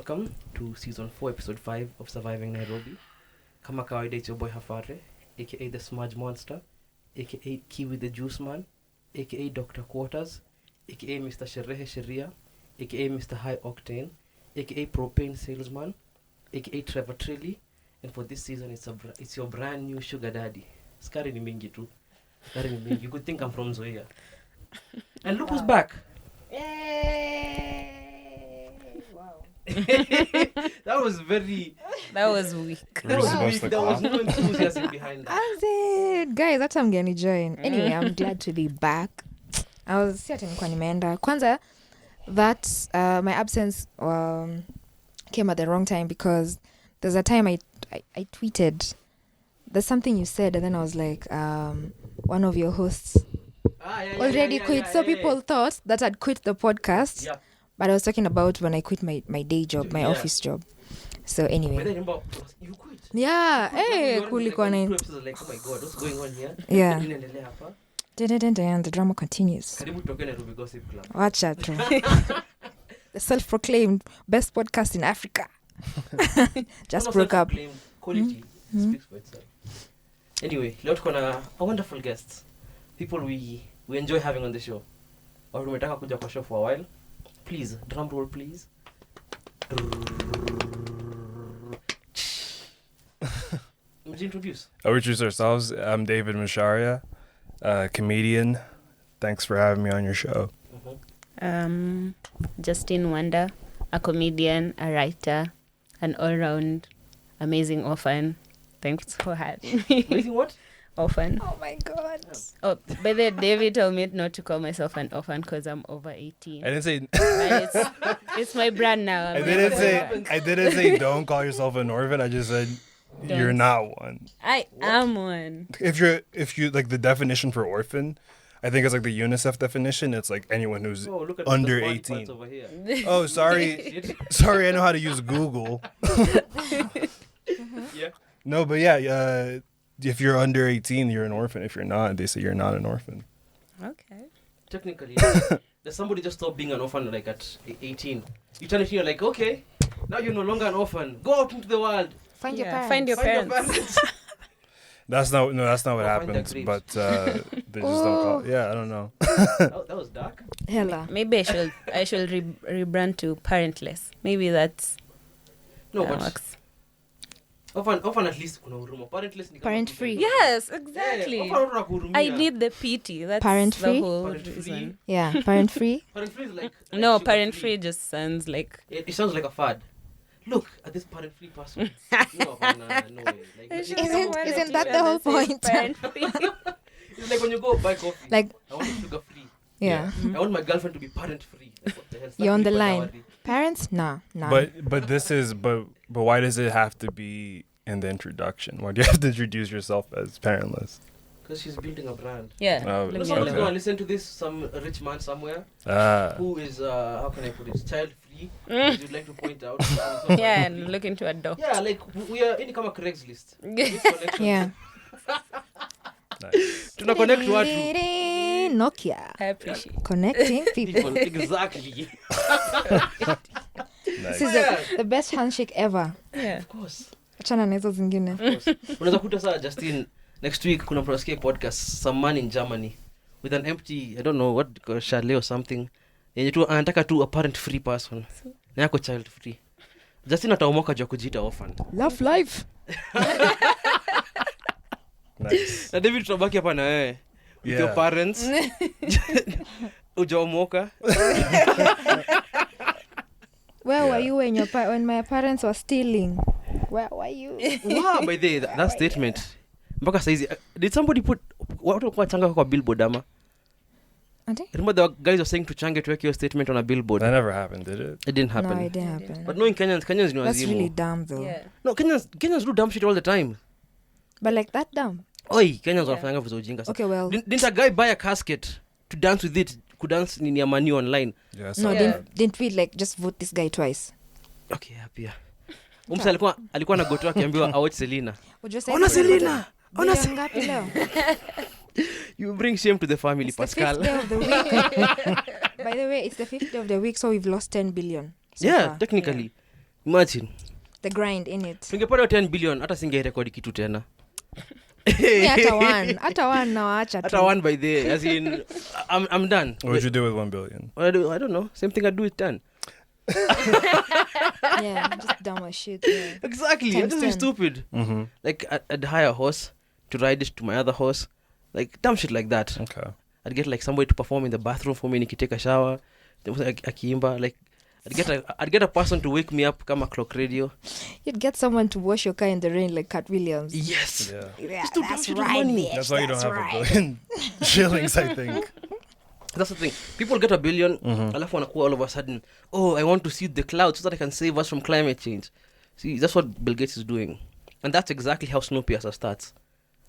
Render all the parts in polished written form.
welcome to season 4, episode 5 of Surviving Nairobi. Kama kawaida, it's your boy Hafare, aka the Smudge Monster, aka Kiwi the Juice Man, aka Dr. Quarters, aka Mr. Sherehe Sheria, aka Mr. High Octane, aka Propane Salesman, aka Trevor Trilly, and for this season it's your brand new sugar daddy. Skari ni mingi tu. Skari ni mingi. You could think I'm from Zoea. And look who's back. Yay! Wow. That was weak. That was weak. There was no enthusiasm behind that. I said, guys, that's I'm gonna join. Anyway, I'm glad to be back. I was certain kwa nimeenda. Kwanza, that my absence came at the wrong time because there's a time I tweeted. There's something you said, and then I was like, one of your hosts already quit. So people thought that I'd quit the podcast. Yeah. But I was talking about when I quit my day job, my office job. So anyway. But then remember, you quit. Yeah. Hey, kulikuwa na. Like, oh my God, what's going on here? Yeah. Inaendelea hapa. The drama continues. Karibu tutoke Nairobi Gossip Club. Wacha tu. The self-proclaimed best podcast in Africa. Just broke up. Quality speaks for itself. Anyway, leo tuko na a wonderful guest. People we enjoy having on the show. Or tumetaka kuja kwa show for a while. Please, drum roll please. Would you introduce? I'll introduce ourselves. I'm David Masharia, comedian. Thanks for having me on your show. Justine Wanda, a comedian, a writer, an all-round amazing orphan. Thanks for having me. Amazing what? Orphan. Oh my God. Oh, but then David told me not to call myself an orphan because I'm over 18. I didn't say. It's my brand now. I didn't say don't call yourself an orphan. I just said you're not one. I am one. If you like the definition for orphan, I think it's like the UNICEF definition. It's like anyone who's Look at under the 18. over here. Oh, sorry. Sorry, I know how to use Google. Yeah. No, but yeah, if you're under 18, you're an orphan. If you're not, they say you're not an orphan. Okay. Technically, there's somebody just stopped being an orphan like at 18. You turn it here like, okay, now you're no longer an orphan. Go out into the world. Find your parents. Find your parents. That's not what find happens. their But they just don't call. Yeah, I don't know. That was dark. Hella. Maybe I should rebrand to parentless. Maybe that's No, but works. Orphan at least kuna huruma. Parentless ni kama Parent kitu. free. Yes, Yeah, exactly. orphan unataka kuhurumia. I need the pity. That's Parent the free? whole Parent free? reason. Yeah, parent free. Parent free is like No, sugar parent free just sounds like It sounds like a fad. Look at this parent free person. No way. Like, Isn't that the whole point? Parent free. It's like when you go buy coffee. Like, I want it sugar free. yeah. I want my girlfriend to be parent free. Like, what the hell? You're on the Start line. dowry. Parents? Nah. But this is but why does it have to be in the introduction? Why do you have to introduce yourself as parentless? Because she's building a brand. Yeah. Oh, let me Let's know. go and listen to this. Some rich man somewhere who is how can I put it, child free. As you'd like to point out. Yeah, and looking to adopt. Yeah, like we are in kama Craigslist. This connection. Yeah. Nice. Tuna connect watu. Nokia. I appreciate Connecting people. Exactly. This Nice. is the best handshake ever. Yeah. Of course. Achana na hizo zingine. Unaweza kuta saa Justine next week kuna proskia podcast some man in Germany with an empty I don't know what chalet or something. Yenye tu anataka tu a parent free person. Na yako child free. Justine ataomoka juu kujiita orphan. Love life. Nice. Na David tutabaki hapa na wewe. With your parents. Ujaomoka. Where were you when my parents were stealing? Where were you? Wow, by the way, that statement. Mpaka saizi did somebody put watu kwa changa kwa billboard ama? Ante? Remember the guys were saying to change to wake your statement on a billboard. That never happened, did it? It didn't happen. No, it didn't happen. But knowing Kenyans know That's really azimu. dumb though. Yeah. No, Kenyans do dumb shit all the time. But like that dumb. Oi, Kenyans wanafanya vitu ujinga. Okay, well. Didn't a guy buy a casket to dance with it? Could dance in your money online. Yeah. No, Yeah. didn't we like just vote this guy twice? Okay, happy. Umsa alikuwa na goto akiambiwa awatch Selena. Ona Selena. Ona ngapi leo? You bring shame to the family, It's Pascal. the 5th day of the week. By the way, it's the 5th day of the week, so we've lost 10 billion. So Yeah, far. technically. Imagine. The grind in it. Tungepata 10 billion hata singerekodi kitu tena. Me hata one nawaacha Hata tu. one by the as in I'm done. What would you do with 1 billion? I don't know. Same thing I do with 10. Yeah, just dumb as shit. Yeah. Exactly. Times I'm just 10. stupid. Mm-hmm. Like I'd hire a horse to ride it to my other horse. Like dumb shit like that. Okay. I'd get like somebody to perform in the bathroom for me nikitake a shower. Akiimba like I'd get a person to wake me up kama clock radio. You'd get someone to wash your car in the rain like Cat Williams. Yes. Yeah. Yeah, Just do that's dumb shit with right, money. bitch. That's why you don't that's have right. a billion shillings, I think. That's the thing. People get a billion, Mhm. alafu wanakuwa all of a sudden, oh, I want to see the clouds so that I can save us from climate change. See, that's what Bill Gates is doing. And that's exactly how Snowpiercer starts.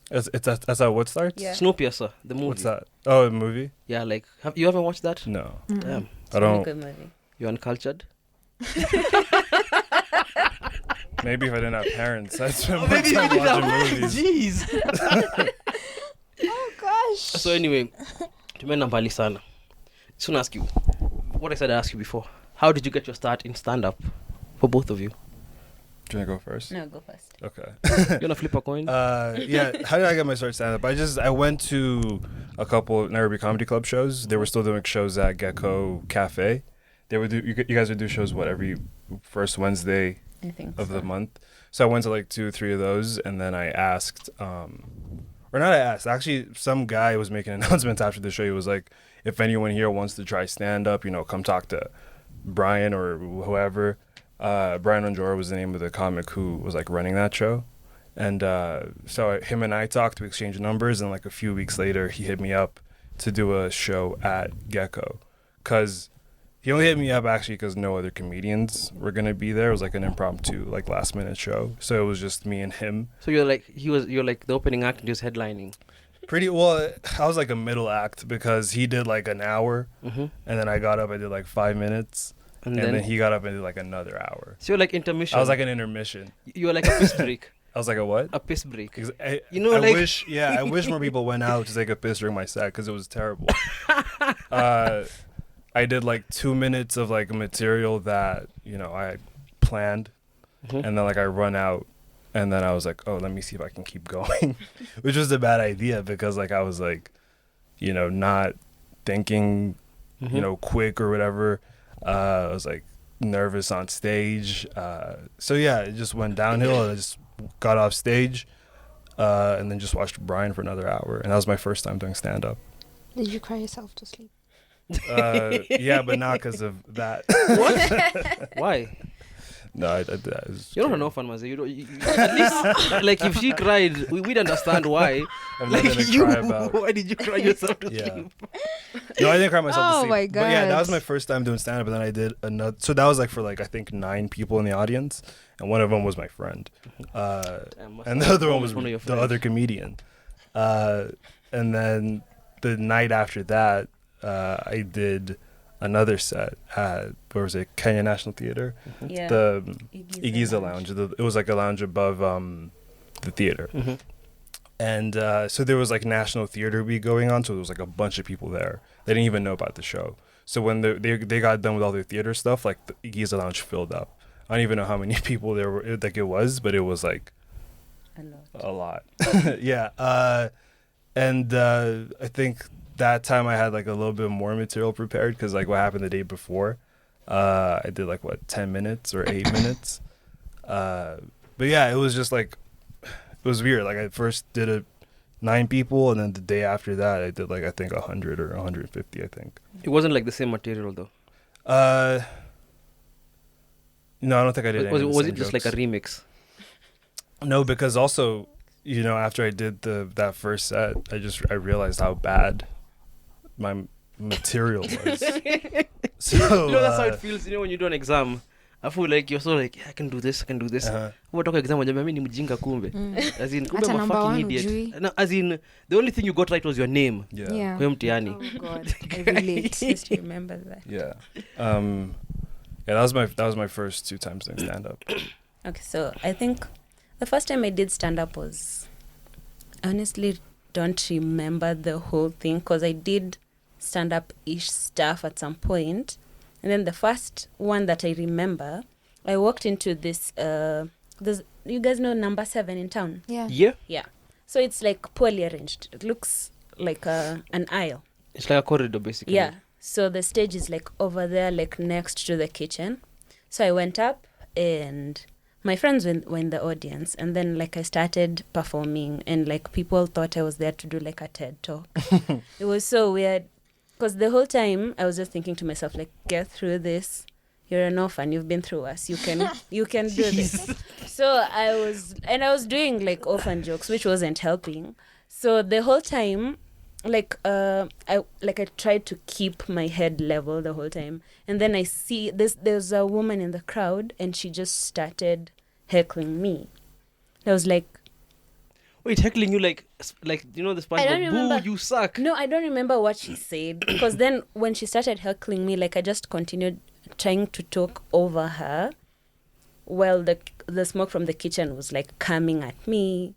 That's how what starts? Yeah. Snowpiercer, the movie. What's that? Oh, a movie? Yeah, like, you haven't watched that? No. Damn, I Really don't. good movie. you're uncultured. Maybe if I didn't have parents, I'd spend Oh, more maybe time you did watching that. movies. Jeez. Oh gosh. So anyway, tumeenda mbali sana. Just want to ask you, what I said I asked you before. How did you get your start in stand-up? For both of you. Do you want to go first? No, go first. Okay. You want to flip a coin? Yeah. How did I get my start stand up? I went to a couple Nairobi Comedy Club shows. They were still doing shows at Gecko Cafe. They would do. You guys would do shows every first Wednesday I think of so. the month. So I went to like 2 or 3 of those, and then I asked, or not I asked. Actually, some guy was making announcements after the show. He was like, if anyone here wants to try stand up, come talk to Brian or whoever. Brian Onjora was the name of the comic who was like running that show. And so him and I talked, we exchanged numbers, and like a few weeks later he hit me up to do a show at Gecko. Cause he only hit me up actually because no other comedians were gonna be there. It was like an impromptu, like last minute show. So it was just me and him. So you're like the opening act and just headlining. Pretty well, I was like a middle act because he did like an hour, Mm-hmm. and then I got up, I did like 5 minutes, And and then then he got up and did like another hour. so you're like intermission. I was like an intermission. You were like a piss break. I was like a what? A piss break. I like I wish more people went out to take a piss during my set because it was terrible. I did like 2 minutes of like material that I had planned, Mhm. and then like I run out, and then I was like, oh, let me see if I can keep going, which was a bad idea because like I was like, not thinking, Mhm. quick or whatever. I was like nervous on stage. So yeah, it just went downhill. I just got off stage, and then just watched Brian for another hour, and that was my first time doing stand up. Did you cry yourself to sleep? Yeah, but not because of that. What? Why? No, I was You're not an orphan, Maze. You at least like if she cried, we'd understand why. I've Like nothing to cry about. why did you cry yourself to Yeah. sleep? No, I didn't cry myself to Oh sleep. my But yeah, that God. was my first time doing stand up, and then I did another. So that was like for like I think 9 people in the audience, and one of them was my friend, Damn, must and the have other one was one of your the friends. other comedian. And then the night after that, I did another set at where was it? Kenyan National Theater, Yeah. the Iggy's Iggy's Lounge. It was like a lounge above the theater. Mhm. And so there was like National Theater Week going on, so there was like a bunch of people there. They didn't even know about the show. So when they got done with all their theater stuff, like the Iggy's Lounge filled up. I don't even know how many people there were, like it was, but it was like A lot. a lot. Yeah. And I think that time I had like a little bit more material prepared because like what happened the day before, I did like 10 minutes or 8 minutes. But yeah, it was just like, it was weird. Like I first did it 9 people, and then the day after that I did like I think 100 or 150, I think. It wasn't like the same material though. No, I don't think I did. Was it just like a remix? No, because also, after I did that first set, I realized how bad my material was. So That's how it feels. When you do an exam. I feel like you're so like, yeah, I can do this. What exam wajambia mimi ni mjinga kumbe. As in kumbe Hata I'm a number fucking one idiot. hujui. No, as in the only thing you got right was your name. Yeah. Yeah. Kwa hiyo mtihani. Oh God, I relate. Just remember that. Yeah. Yeah, that was my first 2 times doing stand up. Okay, so I think the first time I did stand up was, I honestly don't remember the whole thing because I did stand up ish stuff at some point. And then the first one that I remember I walked into this. You guys know number 7 in town? Yeah. Yeah. So it's like poorly arranged. It looks like an aisle. It's like a corridor, basically. Yeah. So the stage is like over there, like next to the kitchen. So I went up and my friends were in the audience, and then like I started performing, and like people thought I was there to do like a TED talk. It was so weird because the whole time I was just thinking to myself, like, get through this. You're an orphan. You've been through us. You can do this. So I was doing like orphan jokes, which wasn't helping. So the whole time, like I tried to keep my head level the whole time, and then I see there's a woman in the crowd, and she just started heckling me. I was like, wait, heckling you like you know the I don't SpongeBob? remember. Boo, you suck. no, I don't remember what she said, because then when she started heckling me, like I just continued trying to talk over her while the smoke from the kitchen was like coming at me.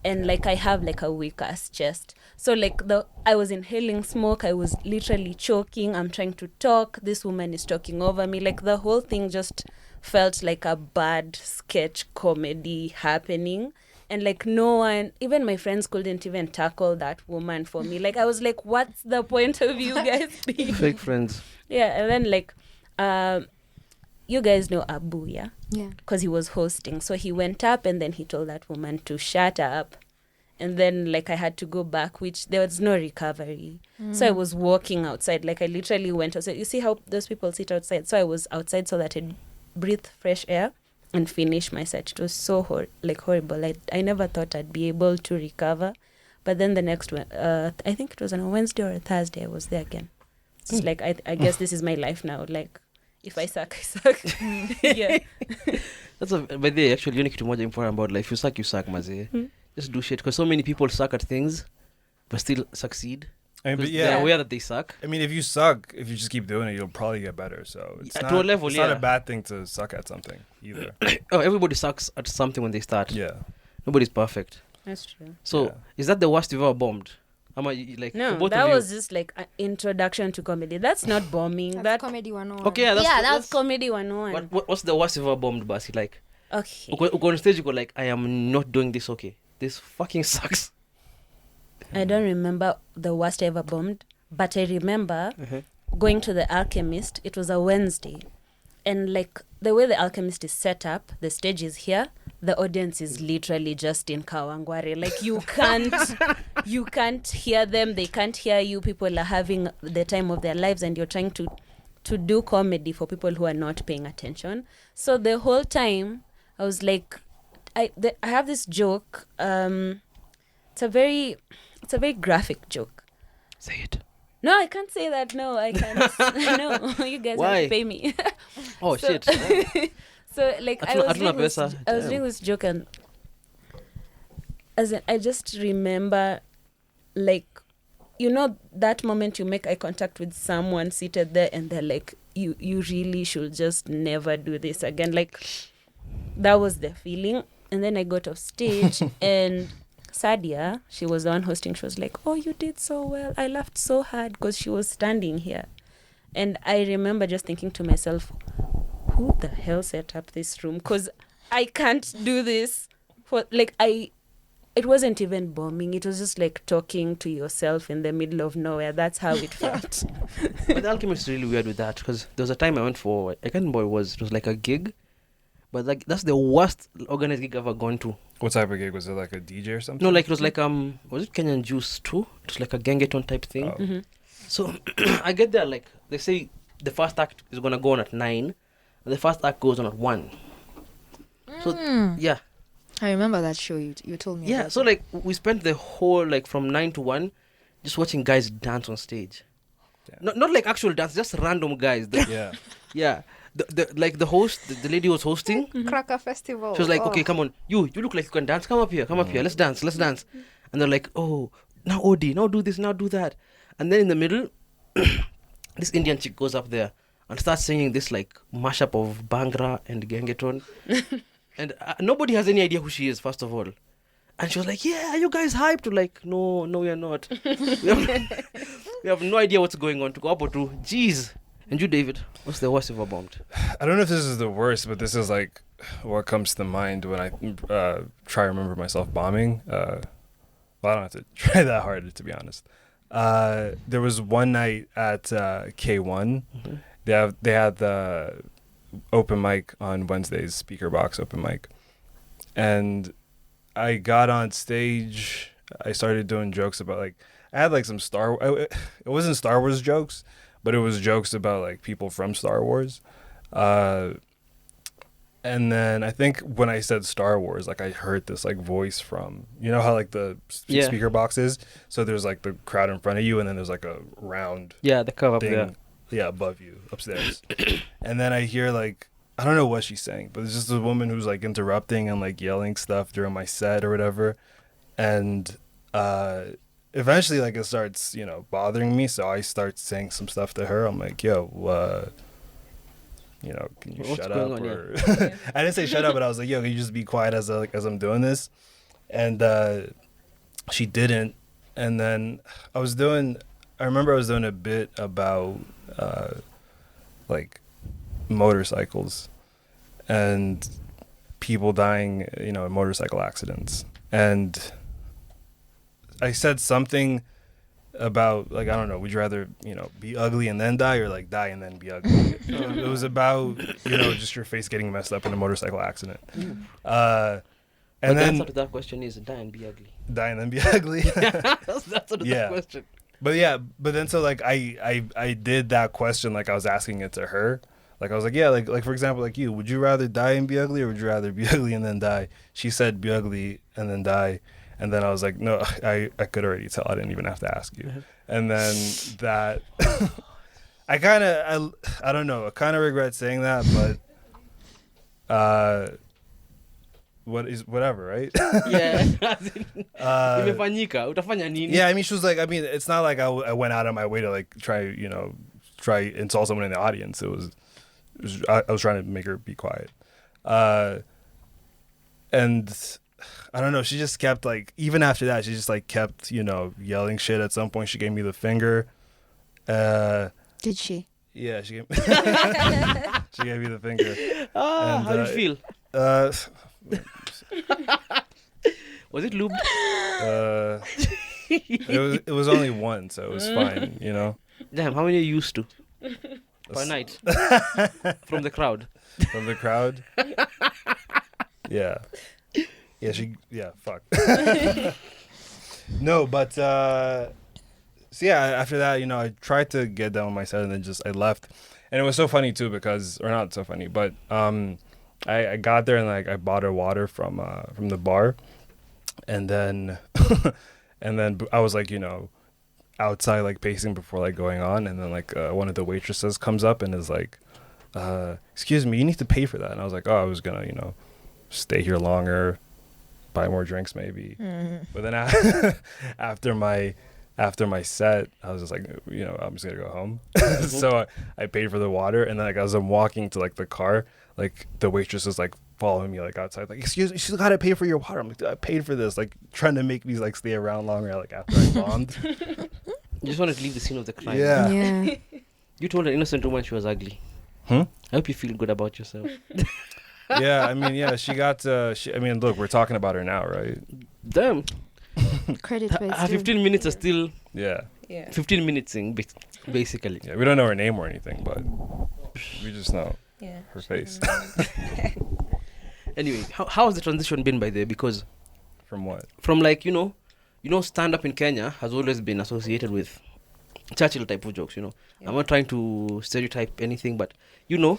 And like I have like a weak ass chest, so like I was inhaling smoke, I was literally choking, I'm trying to talk, this woman is talking over me, like the whole thing just felt like a bad sketch comedy happening. And like no one, even my friends couldn't even tackle that woman for me. Like I was like, what's the point of you guys being Fake friends. yeah? And then like you guys know Abu, yeah? Yeah. Because he was hosting. So he went up and then he told that woman to shut up. And then like I had to go back, which there was no recovery. So I was walking outside. Like I literally went outside. You see how those people sit outside? So I was outside so that I'd breathe fresh air and finish my set. It was so horrible. I never thought I'd be able to recover. But then the next one, I think it was on a Wednesday or a Thursday, I was there again. It's like, I guess this is my life now. Like, if I suck, I suck. Yeah. But they actually unique to moja important about life. You suck, maze. Just do shit. Because so many people suck at things, but still succeed. I mean, but They're yeah, aware that they suck. I mean, if you suck, if you just keep doing it, you'll probably get better. So it's To not, a level, it's yeah. not a bad thing to suck at something either. Oh, everybody sucks at something when they start. Yeah. Nobody's perfect. That's true. So, Yeah. is that the worst you've ever bombed? Like, for No, both that of you? was just like an introduction to comedy. That's not bombing. That's comedy 101. Okay, yeah, That's comedy 101. What's the worst you've ever bombed, Basi? Like, Okay. you go on stage, you go like, I am not doing this, okay. This fucking sucks. I don't remember the worst I ever bombed, but I remember going to The Alchemist. It was a Wednesday. And like the way The Alchemist is set up, the stage is here, the audience is literally just in Kawangware. Like you can't hear them, they can't hear you. People are having the time of their lives, and you're trying to do comedy for people who are not paying attention. So the whole time I was like, I have this joke. It's a very graphic joke. Say it. No, I can't say that. No, I can't. No, you guys have Why? to pay me. Oh, So- shit. So like I was doing Damn. this joke, and as in, I just remember, like, you know, that moment you make eye contact with someone seated there, and they're like, you really should just never do this again. Like, that was the feeling. And then I got off stage, and Sadia, she was the one hosting. She was like, "Oh, you did so well. I laughed so hard," because she was standing here. And I remember just thinking to myself, who the hell set up this room? Because I can't do this. It wasn't even bombing. It was just like talking to yourself in the middle of nowhere. That's how it felt. But The Alchemist is really weird with that, because there was a time I went for, I can't remember what it was. It was like a gig. But like that's the worst organized gig I've ever gone to. What type of gig? Was it like a DJ or something? No, like it was like was it Kenyan Juice too? It was like a gangeton type thing. Oh. Mm-hmm. So I get there, like they say the first act is gonna go on at 9, and the first act goes on at 1. So yeah, I remember that show you told me. yeah. about So it. like we spent the whole like from 9 to 1 just watching guys dance on stage. Yeah. Not like actual dance, just random guys. Yeah. Yeah. The host, the lady who was hosting, Cracker Festival. she was like, okay, come on, you look like you can dance. Come up here, let's dance. And they're like, oh, now Odi, now do this, now do that. And then in the middle, this Indian chick goes up there and starts singing this like mashup of Bhangra and Gengeton. And nobody has any idea who she is, first of all. And she was like, yeah, are you guys hyped? We're like, no, we are not. We have no idea what's going on. To go up or to, jeez. And you, David, what's the worst you've ever bombed? I don't know if this is the worst, but this is like what comes to mind when I try to remember myself bombing. Well, I don't have to try that hard, to be honest. There was one night at K1. Mm-hmm. They had the open mic on Wednesdays, speaker box open mic, and I got on stage. I started doing jokes about like I had like some it wasn't Star Wars jokes, but it was jokes about like people from Star Wars. And then I think when I said Star Wars, like I heard this like voice from, you know how like the speaker box is? So there's like the crowd in front of you and then there's like a round the curve up thing, there. yeah, above you, upstairs. And then I hear like, I don't know what she's saying, but it's just a woman who's like interrupting and like yelling stuff during my set or whatever. And eventually like it starts, you know, bothering me. So I start saying some stuff to her. I'm like, yo, you know, can you shut up? Or I didn't say shut up, but I was like, yo, can you just be quiet as I'm doing this? And she didn't. And then I remember I was doing a bit about like motorcycles and people dying, you know, in motorcycle accidents. And I said something about like, I don't know, would you rather, you know, be ugly and then die or like die and then be ugly? It was about, you know, just your face getting messed up in a motorcycle accident. And But then the answer to that question is die and be ugly. die and then be ugly. That's the answer to that question. But yeah, but then so like I did that question like I was asking it to her. Like I was like, yeah, like for example, like you, would you rather die and be ugly or would you rather be ugly and then die? She said be ugly and then die. And then I was like, no, I could already tell. I didn't even have to ask you. And then that, I don't know. I kind of regret saying that, but whatever, right? Yeah. Imefanyika, utafanya nini? Yeah, I mean, she was like, I mean, it's not like I went out of my way to like try insult someone in the audience. I was trying to make her be quiet. And I don't know, she just kept like, even after that, she just like kept, you know, yelling shit. At some point she gave me the finger. Did she? Yeah, she gave she gave me the finger. How did you feel? Was it lubed? It was only one, so it was fine, you know. Damn, how many are you used to per night from the crowd? From the crowd? Yeah. Fuck. No, but so yeah, after that, you know, I tried to get down with my set and then I left. And it was so funny too because, or not so funny, but I got there and like I bought her water from the bar. And then I was like, you know, outside like pacing before like going on, and then like one of the waitresses comes up and is like, excuse me, you need to pay for that. And I was like, oh, I was gonna, you know, stay here longer, buy more drinks maybe. But then after my set, I was just like, you know, I'm just gonna go home. So I paid for the water, and then like as I'm walking to like the car, like the waitress is like following me like outside, like, excuse me, she's gotta pay for your water. I'm like, dude, I paid for this, like trying to make me like stay around longer like after I bombed. You just wanted to leave the scene of the crime. Yeah. You told an innocent woman she was ugly. I hope you feel good about yourself. Yeah, I mean, yeah, she got I mean, look, we're talking about her now, right? Damn. Credit where it's Her due. 15 minutes are still Yeah. 15 minutes in, basically. Yeah, we don't know her name or anything, but we just know Yeah. her face. Anyway, how has the transition been by there? Because From what? from like, you know, stand-up in Kenya has always been associated with Churchill type of jokes, you know. Yeah. I'm not trying to stereotype anything, but, you know,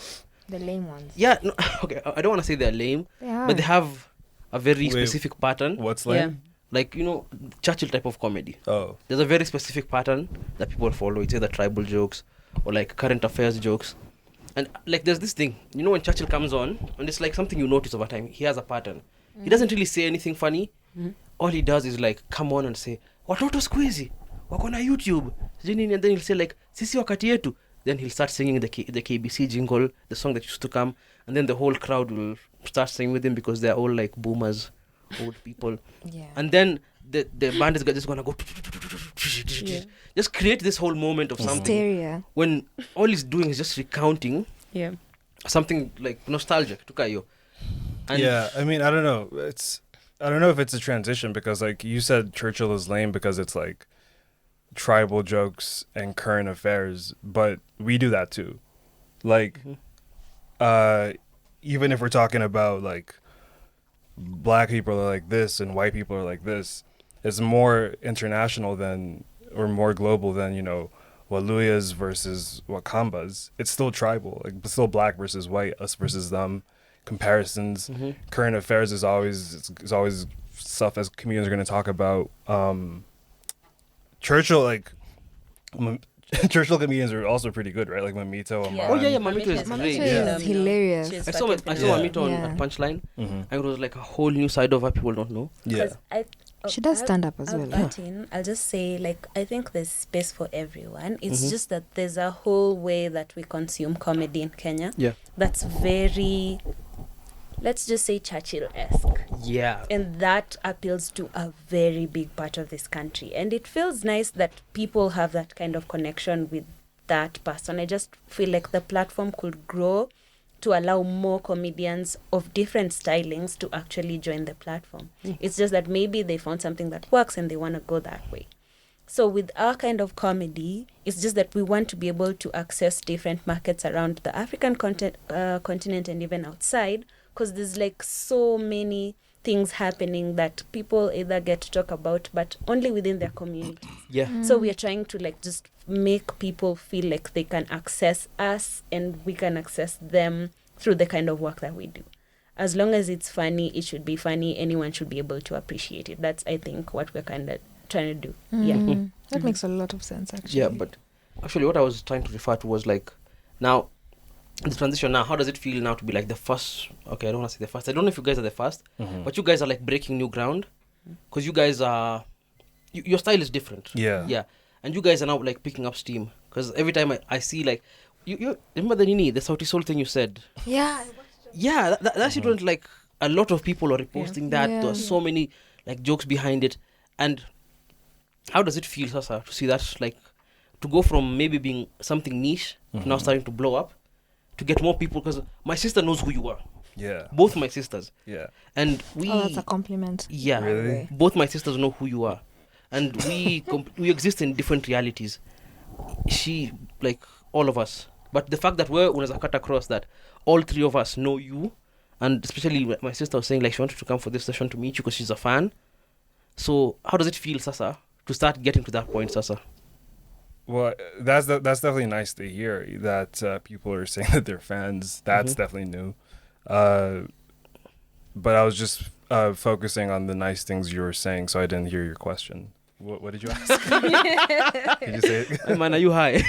The lame ones. yeah, no, okay, I don't want to say they're lame, They are. but they have a very Wait, specific pattern. What's Yeah. lame? Like, you know, Churchill type of comedy. Oh. There's a very specific pattern that people follow. It's either tribal jokes or like current affairs jokes. And like there's this thing, you know, when Churchill comes on, and it's like something you notice over time, he has a pattern. He doesn't really say anything funny. All he does is like come on and say, watoto siku hizi wako na YouTube. And then he'll say like, sisi wakati yetu. Then he'll start singing the KBC jingle, the song that used to come. And then the whole crowd will start singing with him because they're all like boomers, old people. Yeah. And then the band is just gonna go. Yeah. Just create this whole moment of something Hysteria. when all he's doing is just recounting Yeah. something like nostalgic to Kayo. And yeah, I mean, I don't know. I don't know if it's a transition because, like you said, Churchill is lame because it's like tribal jokes and current affairs, but we do that too. Like, even if we're talking about like black people are like this and white people are like this, it's more international than or more global than, you know, Waluyas versus Wakambas. It's still tribal, like but still black versus white, us versus them. Comparisons, current affairs is always stuff as comedians are going to talk about. Churchill, like Churchill comedians are also pretty good, right? Like Mamito and Yeah. Oh yeah, Mamito is great. Mamito is hilarious. She's I saw fucking Mamito on Yeah. a Punchline, Mm-hmm. and it was like a whole new side of her people don't know. Yeah. She does stand up as well. I'll just say, like, I think there's space for everyone. It's just that there's a whole way that we consume comedy in Kenya. Yeah. That's very, let's just say, Churchill-esque. Yeah. And that appeals to a very big part of this country. And it feels nice that people have that kind of connection with that person. I just feel like the platform could grow to allow more comedians of different stylings to actually join the platform. It's just that maybe they found something that works and they want to go that way. So with our kind of comedy, it's just that we want to be able to access different markets around the African continent and even outside, because there's like so many things happening that people either get to talk about, but only within their community. Yeah. So we are trying to like just make people feel like they can access us and we can access them through the kind of work that we do. As long as it's funny, it should be funny. Anyone should be able to appreciate it. That's, I think, what we're kind of trying to do. Yeah. That makes a lot of sense, actually. Yeah, but actually what I was trying to refer to was like, now, the transition now, how does it feel now to be like the first, okay, I don't want to say the first, I don't know if you guys are the first, but you guys are like breaking new ground, because you guys are, your style is different. Yeah. Yeah, and you guys are now like picking up steam, because every time I see like, you remember the Nini, the Sauti Soul thing you said? Yeah. Yeah, that shit went like, a lot of people are reposting that, Yeah. there are so many like jokes behind it, and how does it feel, Sasa, to see that, like, to go from maybe being something niche to now starting to blow up, to get more people, because my sister knows who you are, Yeah. both my sisters, Yeah. and we, Oh, that's a compliment. yeah, Really? both my sisters know who you are, and we we exist in different realities. She, like, all of us, but the fact that we're unaweza cut across that all three of us know you, and especially my sister was saying like she wanted to come for this session to meet you because she's a fan. So how does it feel, Sasa, to start getting to that point, Sasa? Well, that's definitely nice to hear that people are saying that they're fans. That's definitely new. But I was just focusing on the nice things you were saying, so I didn't hear your question. What did you ask? Did you say it? Hey man, are you high?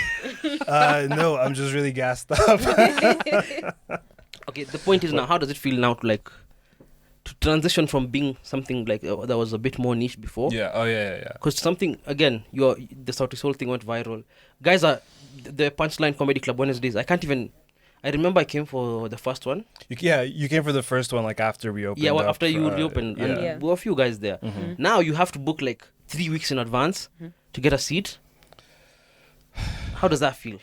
No, I'm just really gassed up. Okay, the point is now, how does it feel now to like to transition from being something like that was a bit more niche before? Yeah. Oh yeah. Because something, again, the Sauti Soul thing went viral. Guys are the Punchline Comedy Club Wednesdays. I remember I came for the first one. You came for the first one like after we opened. Yeah, well, up, after you reopened, and Yeah. there were a few guys there. Now you have to book like 3 weeks in advance to get a seat. How does that feel?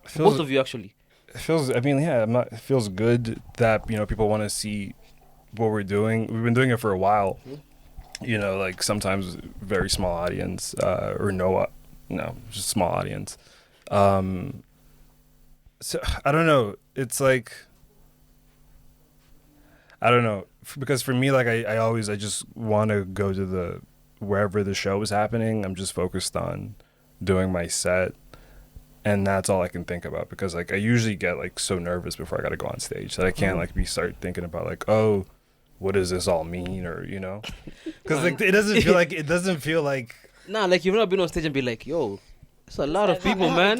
For both of you, actually. It feels. I mean, yeah. It feels good that people want to see what we're doing. We've been doing it for a while. Like sometimes very small audience or just small audience. So I don't know. It's like I don't know, because for me, like I just want to go to wherever the show is happening. I'm just focused on doing my set, and that's all I can think about, because like I usually get like so nervous before I got to go on stage that I can't like start thinking about like, oh, what does this all mean, or because like it doesn't feel like Nah, like you've not been on stage and be like, yo, it's a lot of people, man.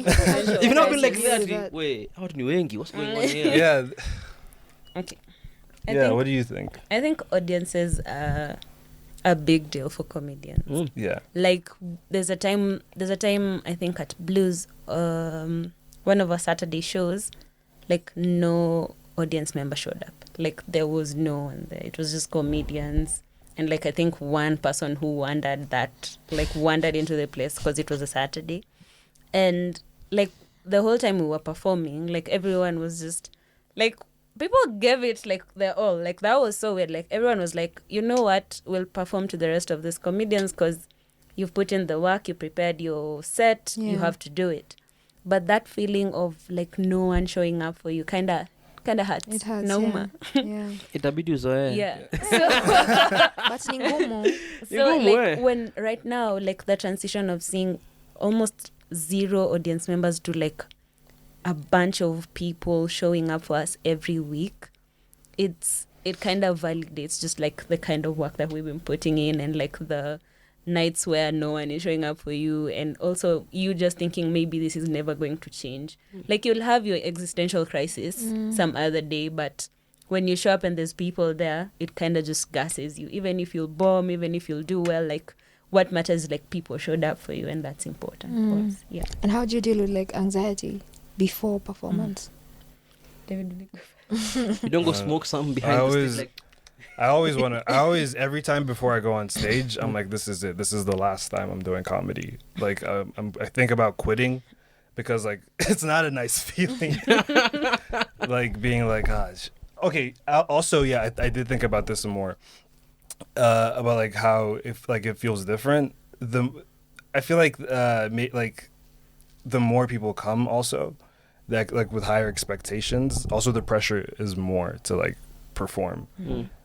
You've not been like that. Wait, how do you wengi? What's going on here? yeah. Okay. What do you think? I think audiences are a big deal for comedians. Yeah. Like there's a time I think at Blues, one of our Saturday shows, like no audience member showed up. Like there was no one there. It was just comedians And like I think one person who wandered into the place because it was a Saturday. And like the whole time we were performing, like everyone was just like, people gave it like their all. Like that was so weird. Like everyone was like, you know what, we'll perform to the rest of these comedians because you've put in the work, you prepared your set, you have to do it. But that feeling of like no one showing up for you kind of hurts. It hurts. Nauma. Yeah. Itabidi uzoee. Yeah. But ni ngumu. So like when right now, like the transition of seeing almost zero audience members to like a bunch of people showing up for us every week, it kind of validates just like the kind of work that we've been putting in, and like the nights where no one is showing up for you, and also you just thinking maybe this is never going to change. Like you'll have your existential crisis some other day, but when you show up and there's people there, it kind of just gasses you. Even if you'll bomb, even if you'll do well, like what matters is like people showed up for you, and that's important for us. Yeah. And how do you deal with like anxiety before performance? David, You don't go smoke something behind the stage. Like, I always every time before I go on stage, I'm like, this is it. This is the last time I'm doing comedy. Like I think about quitting because like it's not a nice feeling. Like being like, gosh. Okay. Also, yeah, I did think about this some more. About like how if like it feels different. I feel like like the more people come also, that like with higher expectations, also the pressure is more to like perform.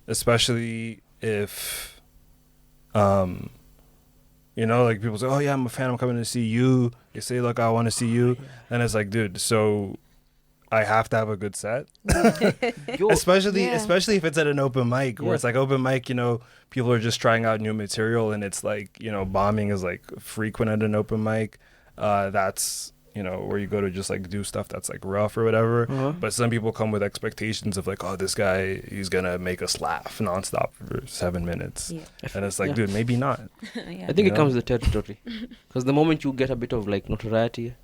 Especially if you know, like people say, oh yeah, I'm a fan, I'm coming to see you. They say, look, I want to see you. And it's like, dude, so I have to have a good set. especially if it's at an open mic where it's like open mic, you know, people are just trying out new material, and it's like, you know, bombing is like frequent at an open mic. That's, you know, where you go to just like do stuff that's like rough or whatever. But some people come with expectations of like, oh, this guy, he's gonna make us laugh nonstop for 7 minutes. And it's like, dude, maybe not. I think it comes with the territory, because the moment you get a bit of like notoriety,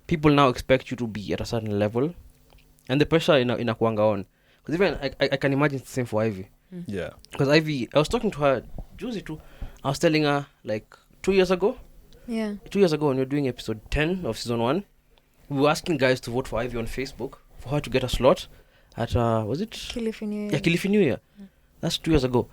people now expect you to be at a certain level, and the pressure inakuanga on. Because even I can imagine it's the same for Ivy. Yeah. Because Ivy, I was talking to her Juicy too. I was telling her like 2 years ago. Yeah. 2 years ago when we were doing episode 10 of season 1, we were asking guys to vote for Ivy on Facebook for her to get a slot at was it Kilifi New Year. Yeah, Kilifi New Year. That's 2 years ago.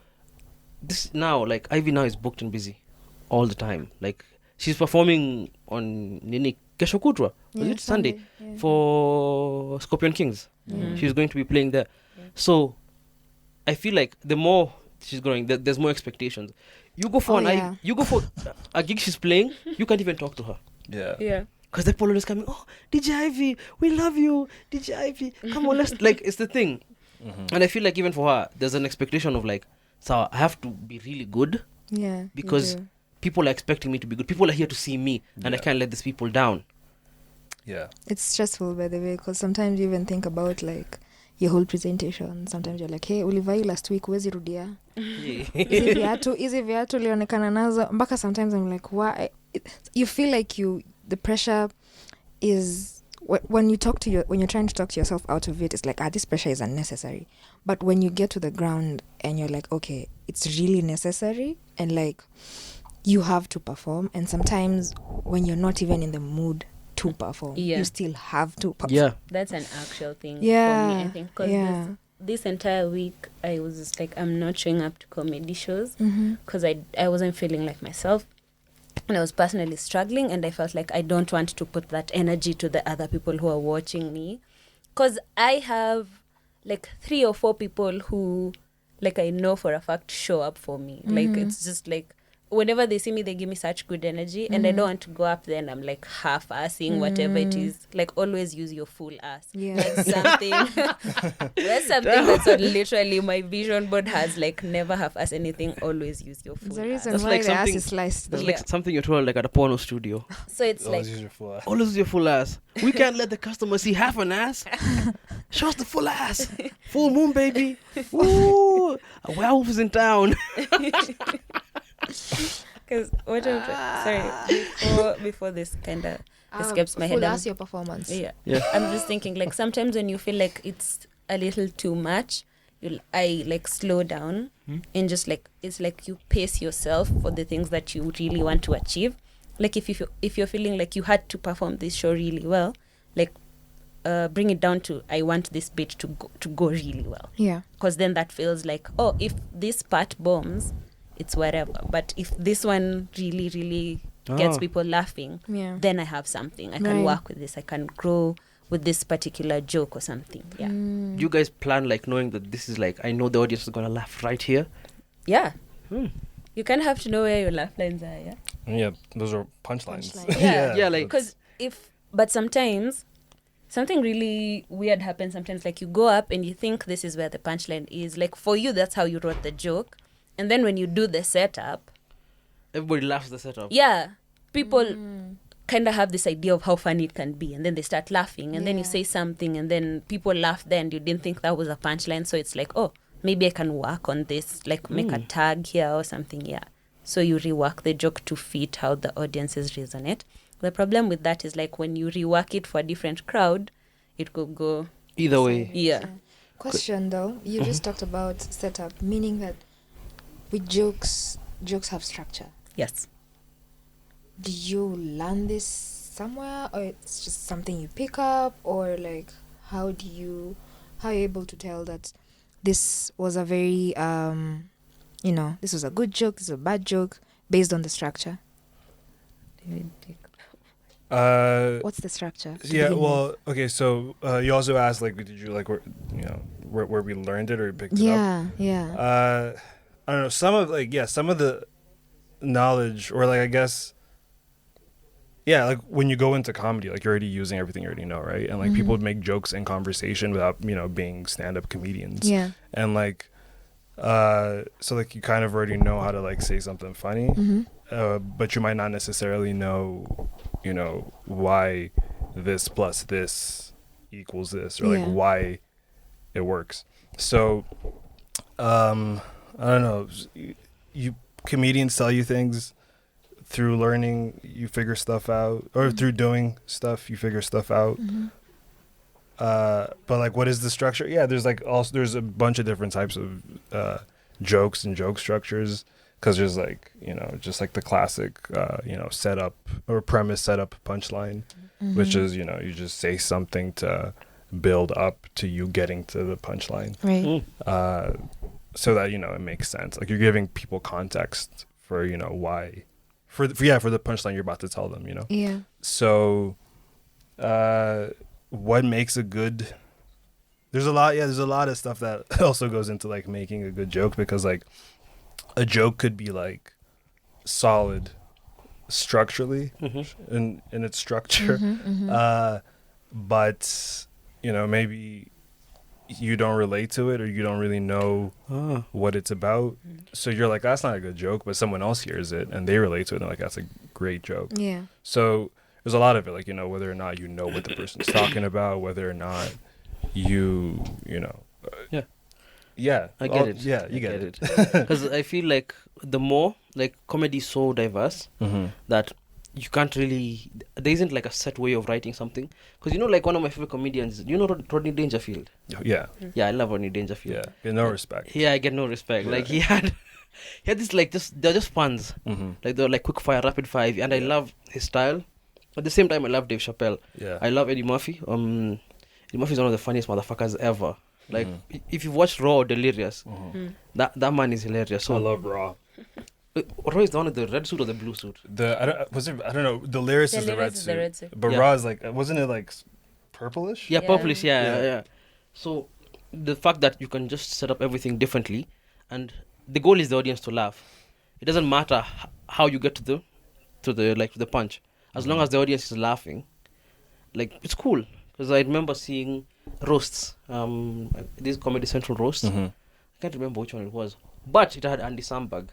This now, like Ivy now is booked and busy all the time. Like she's performing on Nini Kesho Kutwa, was it Sunday? For Scorpion Kings. She's going to be playing there. So I feel like the more she's growing, there's more expectations. You go for you go for a gig she's playing, you can't even talk to her. Yeah. Because the people are just coming, oh, DJ Ivy, we love you, DJ Ivy, come on, let's, like, it's the thing. And I feel like even for her, there's an expectation of like, so I have to be really good. Yeah. Because people are expecting me to be good. People are here to see me, and I can't let these people down. Yeah. It's stressful, by the way, because sometimes you even think about like your whole presentation. Sometimes you're like, hey, ulivai last week, where's rudia? Hizi viatu lionekana nazo. Mpaka sometimes I'm like, why? You feel like the pressure is, when you're trying to talk to yourself out of it, it's like, this pressure is unnecessary. But when you get to the ground and you're like, okay, it's really necessary, and like you have to perform, and sometimes when you're not even in the mood to perform, you still have to perform. Yeah, that's an actual thing for me, I think, because this entire week I was just like, I'm not showing up to comedy shows because I wasn't feeling like myself, and I was personally struggling, and I felt like I don't want to put that energy to the other people who are watching me, because I have like 3 or 4 people who like I know for a fact show up for me. Like it's just like whenever they see me, they give me such good energy, and I don't want to go up there and I'm like half-assing whatever it is. Like, always use your full ass. Yeah. That's something that's what literally my vision board has, like, never half-ass anything, always use your full ass. The reason that's why like the ass is sliced. That's like something you're told like at a porno studio. So it's Always like, use your full ass. Always use your full ass. We can't let the customer see half an ass. Show us the full ass. Full moon, baby. Ooh, a werewolf is in town. because what sorry, before this kind of escapes my head. Full ass your performance. Yeah. I'm just thinking, like, sometimes when you feel like it's a little too much, I like slow down and just like it's like you pace yourself for the things that you really want to achieve. Like if you're feeling like you had to perform this show really well, like bring it down to I want this bit to go really well. Yeah. Because then that feels like, oh, if this part bombs, it's whatever. But if this one really, really gets people laughing, then I have something. I can work with this. I can grow with this particular joke or something. Yeah. You guys plan like knowing that this is like, I know the audience is going to laugh right here? Yeah. You kind of have to know where your laugh lines are, yeah? Yeah, those are punchlines. Yeah, like... Because but sometimes, something really weird happens sometimes. Like you go up and you think this is where the punchline is. Like for you, that's how you wrote the joke. And then when you do the setup... Everybody laughs the setup. Yeah. People kind of have this idea of how funny it can be. And then they start laughing. And then you say something and then people laugh then. You didn't think that was a punchline. So it's like, oh, maybe I can work on this. Like make a tag here or something. Yeah. So you rework the joke to fit how the audiences resonate. The problem with that is like when you rework it for a different crowd, it could go... Either way. Yeah. Question though, you just talked about setup, meaning that with jokes have structure. Yes. Do you learn this somewhere, or it's just something you pick up, or like how are you able to tell that this was a very this was a good joke, this is a bad joke based on the structure? What's the structure? Yeah, well, okay, so you also asked like, did you like where we learned it or picked it up? Yeah. I don't know, some of the knowledge, or like I guess, yeah, like when you go into comedy, like you're already using everything you already know, right? And like people would make jokes in conversation without being stand-up comedians. Yeah. And like so like you kind of already know how to like say something funny, but you might not necessarily know why this plus this equals this, or like why it works. So I don't know, you comedians tell you things through learning, you figure stuff out, or through doing stuff you figure stuff out. But like, what is the structure? Yeah, there's a bunch of different types of jokes and joke structures, because there's like just like the classic setup or premise, setup, punchline, which is you just say something to build up to you getting to the punchline, Right. so that it makes sense. Like you're giving people context for why, for the punchline you're about to tell them. Yeah. So, what makes a good? There's a lot of stuff that also goes into like making a good joke, because like a joke could be like solid structurally in its structure, but maybe you don't relate to it, or you don't really know what it's about, so you're like, that's not a good joke, but someone else hears it and they relate to it and like, that's a great joke. Yeah. So there's a lot of it, like whether or not you know what the person's talking about, whether or not you I get it. Yeah, you get it. Because I feel like the more like comedy is so diverse that you can't really, there isn't like a set way of writing something. Because like one of my favorite comedians, Rodney Dangerfield? Yeah. Yeah, I love Rodney Dangerfield. Yeah, get no respect. Yeah, I get no respect. Like he had this like they're just puns. Like they're like quick fire, rapid fire, and I love his style. At the same time, I love Dave Chappelle. Yeah. I love Eddie Murphy. Eddie Murphy is one of the funniest motherfuckers ever. Like if you've watched Raw or Delirious, that man is hilarious. So I love Raw. Raw is the one with the red suit or the blue suit? I don't know. Delirious is the red suit. But Yeah. Raw is like, wasn't it like purplish? Yeah, Yeah. purplish. Yeah. So the fact that you can just set up everything differently, and the goal is the audience to laugh. It doesn't matter how you get to the punch, as long as the audience is laughing. Like it's cool, because I remember seeing roasts. These Comedy Central roasts. I can't remember which one it was, but it had Andy Samberg.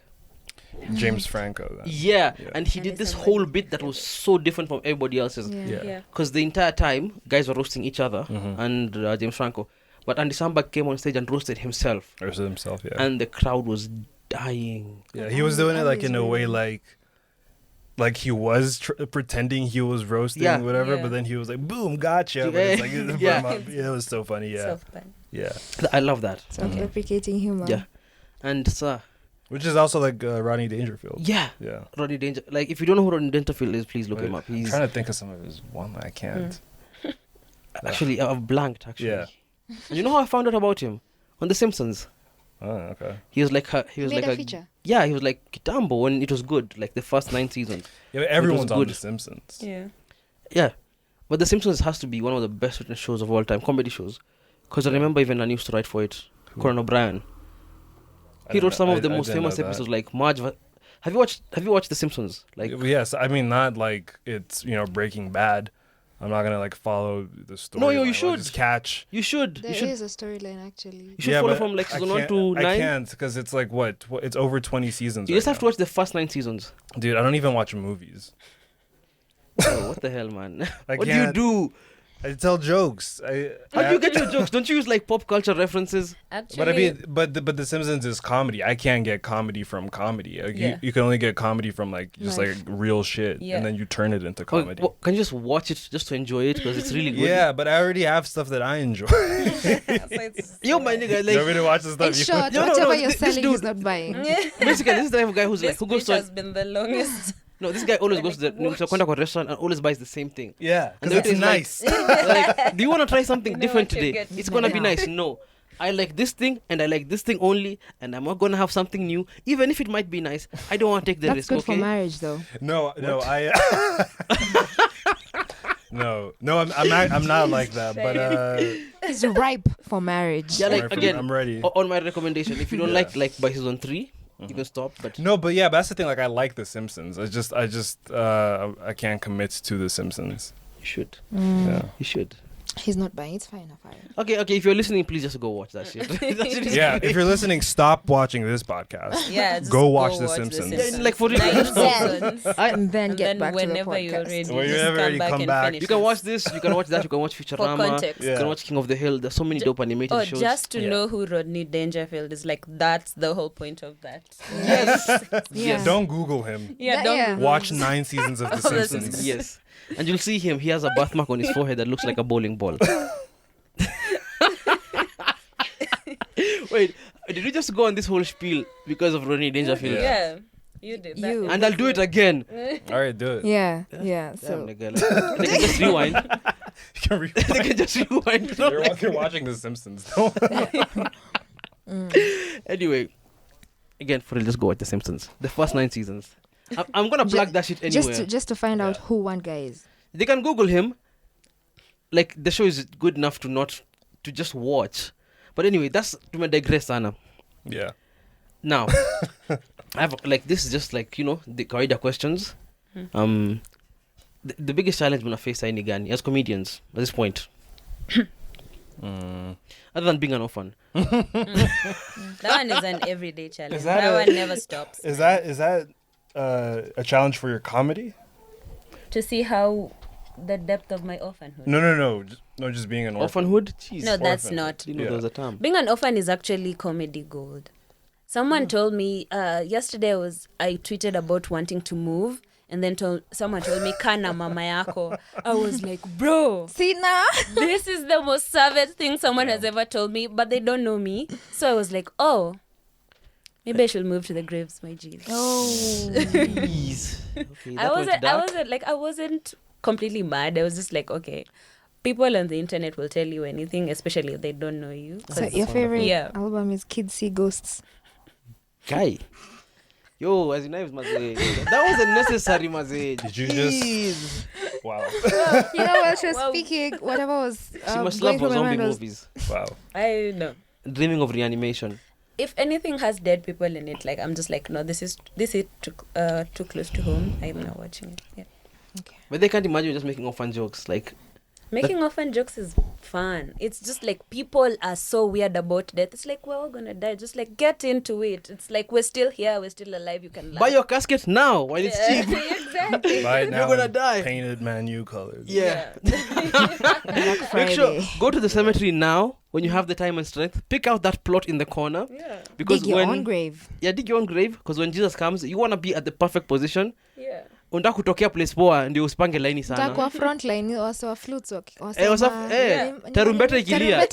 James Franco. Then. Yeah, Yeah. and he did this whole bit that was so different from everybody else's. Yeah. Because the entire time, guys were roasting each other and James Franco. But Andy Samberg came on stage and roasted himself. Roasted himself, yeah. And the crowd was dying. Yeah, he was doing it like in a way like like he was pretending he was roasting whatever, Yeah. but then he was like, boom, gotcha. But it's like, it was so funny. Yeah. So fun. Yeah. I love that. Self-deprecating humor. Yeah. And Which is also like Rodney Dangerfield. yeah, Yeah. Rodney Danger. Like, if you don't know who Rodney Dangerfield is, please look him up. I'm He's trying to think of some of his one. I can't. actually I've blanked actually. Yeah. And you know how I found out about him? On The Simpsons. Oh, okay. He was like he was Made like a feature. yeah, he was like Kitambo when it was good, like the first 9 seasons. Yeah, but everyone's on good. The Simpsons. Yeah. Yeah, but The Simpsons has to be one of the best written shows of all time, comedy shows. Because I remember even I used to write for it. Conan O'Brien. He wrote some of the most famous episodes, like Marge. Have you watched The Simpsons? Like, yes, I mean not like it's Breaking Bad. I'm not gonna like follow the story. No, you line. I'll should. just catch. you should There is a storyline actually. you should follow but from like I season 1 can't- to 9. I can't because it's like what? It's over 20 seasons. You just have to watch the first 9 seasons. Dude, I don't even watch movies. Oh, what the hell, man? I What do you can't- do? I tell jokes. How do you get your jokes? Don't you use like pop culture references? Actually, But I mean, but the Simpsons is comedy. I can't get comedy from comedy. Like, Yeah. you can only get comedy from like just Life. like real shit, Yeah. and then you turn it into comedy. Well, can you just watch it just to enjoy it because it's really good? Yeah, but I already have stuff that I enjoy. Yo, my nigga, You want me like to watch the stuff? In short, No, no, whatever no, you're this selling, he's dude- not buying. basically this is the type of guy who's this like who goes speech to has been the longest. no, this guy always goes to Like, what? the restaurant and always buys the same thing. Yeah, And because the it's waiter is nice. Like, do you want to try something You know different what you today? get It's gonna be now. nice. No, I like this thing and I like this thing only, and I'm not gonna have something new, even if it might be nice. I don't want to take the That's risk. good Okay. for marriage, though. No, I. no, I'm not like that. But He's ripe for marriage. Yeah, like, sorry, again, I'm ready. On my recommendation, if you don't Yeah. like by season 3, you can stop. But No, but yeah, but that's the thing. Like, I like The Simpsons. I can't commit to The Simpsons. you should. Yeah. You should. He's not buying. It's fine. Okay. If you're listening, please just go watch that shit. That shit is Yeah, great. if you're listening, stop watching this podcast. Yeah, just Go watch The Simpsons. Yeah, like, for real. 9 seasons. And then And get then back to the whenever you're podcast. ready, When you're just ready, come back come and back. finish You can it. watch this. You can watch that. You can watch Futurama. context. You Yeah. can watch King of the Hill. There's so many dope animated Oh, shows. just to Yeah. know who Rodney Dangerfield is, like, that's the whole point of that. Yes. Yeah. Don't Google him. Yeah, That- don't yeah. Google Watch it. 9 seasons of The Of The Simpsons. Yes. And you'll see him. He has a birthmark on his forehead that looks like a bowling ball. Wait, did we just go on this whole spiel because of Rodney Dangerfield? Yeah, you did that. You. And I'll do it again. All right, do it. Yeah. Damn, So nigga, like, they can just rewind. You can rewind. They can just rewind. You're watching The Simpsons. Don't. Anyway, again, for real, just go watch The Simpsons. The first 9 seasons. I'm gonna plug that shit anywhere. just to find out who one guy is. They can Google him. Like, the show is good enough to just watch. But anyway, that's to my digress, Anna. Yeah. Now, I have like this is just like the corrida questions. The biggest challenge we're gonna face any Gani as comedians at this point, other than being an orphan. That one is an everyday challenge. Is that That a- one never stops. Is that a challenge for your comedy? To see how the depth of my orphanhood. No. Just being an orphan. Orphanhood? Jeez. No, that's orphan. not. Didn't know Yeah. there was a term. Being an orphan is actually comedy gold. Someone told me yesterday I tweeted about wanting to move, and then someone told me kana mama yako. I was like, bro, See now? this is the most savage thing someone has ever told me, but they don't know me. So I was like, oh, maybe I should move to the graves, my G. Oh. Jeez. Okay, I wasn't completely mad. I was just like, okay, people on the internet will tell you anything, especially if they don't know you. So 'Cause- your favorite Yeah. album is Kids See Ghosts. Guy. Yo, as in knives, Maze. That was unnecessary, Maze. Did you just? Jeez. Wow. You know, while she was Well- speaking, whatever was She must going love through her my zombie mind was, movies. Wow. I know. Dreaming of reanimation. If anything has dead people in it, like I'm just like, no, this is too close to home. I'm not watching it. Yeah. But they can't imagine just making orphan jokes. Like, Making orphan jokes is fun. It's just like people are so weird about death. It's like we're all gonna die. Just like get into it. It's like we're still here. We're still alive. You can laugh. buy your casket now while it's cheap. Exactly. Right now, You're gonna in die. Painted Man U colors. Yeah. Black Make Friday. sure go to the cemetery now when you have the time and strength. Pick out that plot in the corner Yeah. because Dig your when own grave. dig your own grave because when Jesus comes, you want to be at the perfect position. Yeah. unataka kutokea place poa ndio usipange laini sana. Nitakuwa front line wa flutes tarumbeta ikilia.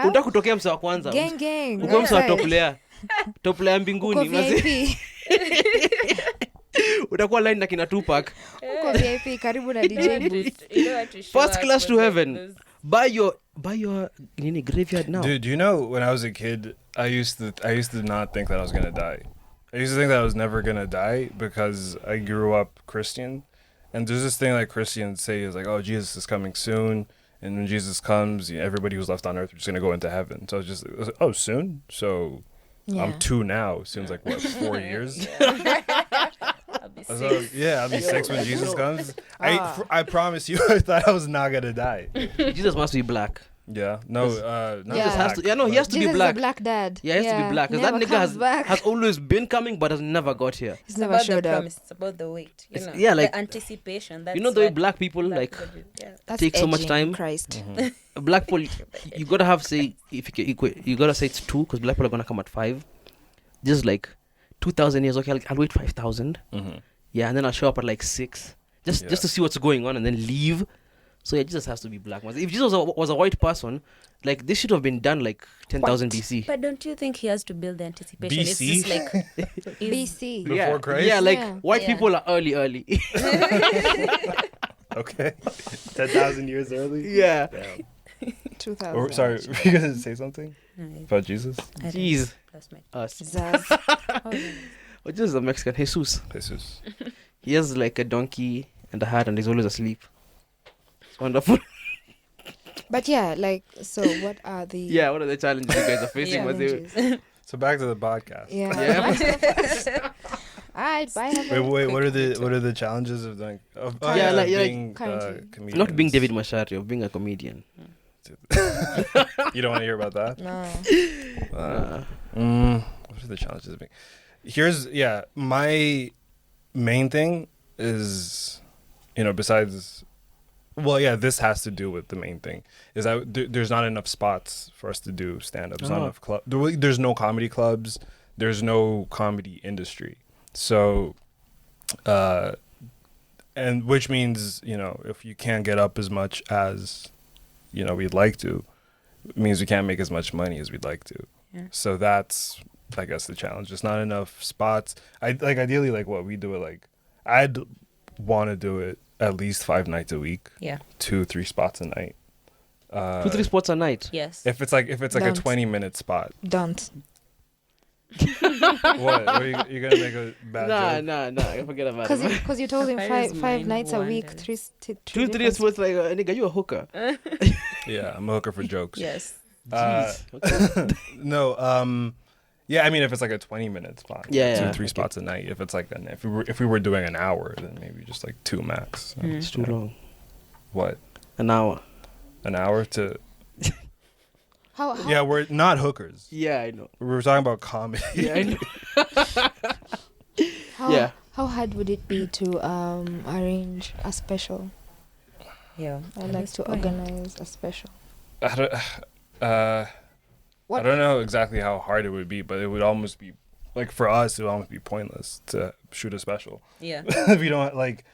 Unataka kutokea msa wa kwanza. Gang. Uko msa wa top layer mbinguni VIP. utakuwa line na kina Tupac. Uko VIP karibu na DJ booth. First class to heaven. Buy your graveyard now. Dude, do you know when I was a kid, I used to not think that I was gonna die. I used to think that I was never gonna die because I grew up Christian, and there's this thing like Christians say is like, oh, Jesus is coming soon, and when Jesus comes, everybody who's left on earth is just gonna go into heaven. So I was like, oh, soon? So I'm 2 now. Soon's like what, 4 years? I'll be 6. So, I'll be 6 when Jesus comes. I promise you, I thought I was not gonna die. Jesus must be black. Yeah, no, not Yeah. just Has to, he has to Jesus be black. is a black dad. Yeah, he has to be black. Because that nigga has always been coming but has never got here. He's It's never about showed the up. promise. It's about the wait. You know, like the anticipation. That's you know the way what black people like people do. Yeah. That's take so much edging, time. Christ. Black people, you gotta have say if you gotta say it's 2 because black people are gonna come at 5. Just like 2,000 years. Okay, I'll wait 5,000. Yeah, and then I'll show up at like 6, just to see what's going on and then leave. So yeah, Jesus has to be black. If Jesus was a white person, like this should have been done like 10,000 BC. But don't you think he has to build the anticipation? BC? It's just like BC. Before Christ? Yeah, like Yeah. white Yeah. people are early. Okay, 10,000 years early. Yeah. 2000. Or, sorry, were you gonna say something about Jesus? Jeez. That's my Us. Zaz. But Jesus is a Mexican. Jesus. Jesus. He has like a donkey and a hat and he's always asleep. It's wonderful. But yeah, like, so what are the Yeah, what are the challenges you guys are facing? challenges? So back to the podcast. Yeah. Alright, bye. Have a Wait. quick What are the challenges of doing? Being currently. comedians? Not being David Mashari, of being a comedian. You don't want to hear about that? No. What are the challenges of being? My main thing is, besides, this has to do with the main thing is that there's not enough spots for us to do stand-up. There's not enough there's no comedy clubs. There's no comedy industry. So, and which means, if you can't get up as much as, we'd like to, it means we can't make as much money as we'd like to. Yeah. So that's, I guess, the challenge. There's not enough spots. Ideally, like what we do it, like I'd want to do it at least 5 nights a week. Yeah. 2-3 spots a night. 2-3 spots a night. Yes. If it's like a Don't. 20-minute spot. Don't. What? Are you gonna make a bad joke? Nah. Forget about it. Because you told him Where is five mind nights a week, wanders? 3 2-3 spots like nigga, you a hooker. Yeah, I'm a hooker for jokes. Yes. Jeez. Okay. No, yeah, I mean, if it's like a 20-minute spot, Yeah, 2-3 spots a night. If it's like if we were doing an hour, then maybe just like 2 max. It's too long. What? An hour. An hour to? How Yeah, we're not hookers. Yeah, I know. We were talking about comedy. Yeah, I know. Yeah. How hard would it be to arrange a special? Yeah. I like to organize a special. I don't know exactly how hard it would be, but it would almost be like for us, it would almost be pointless to shoot a special. Yeah. If you don't like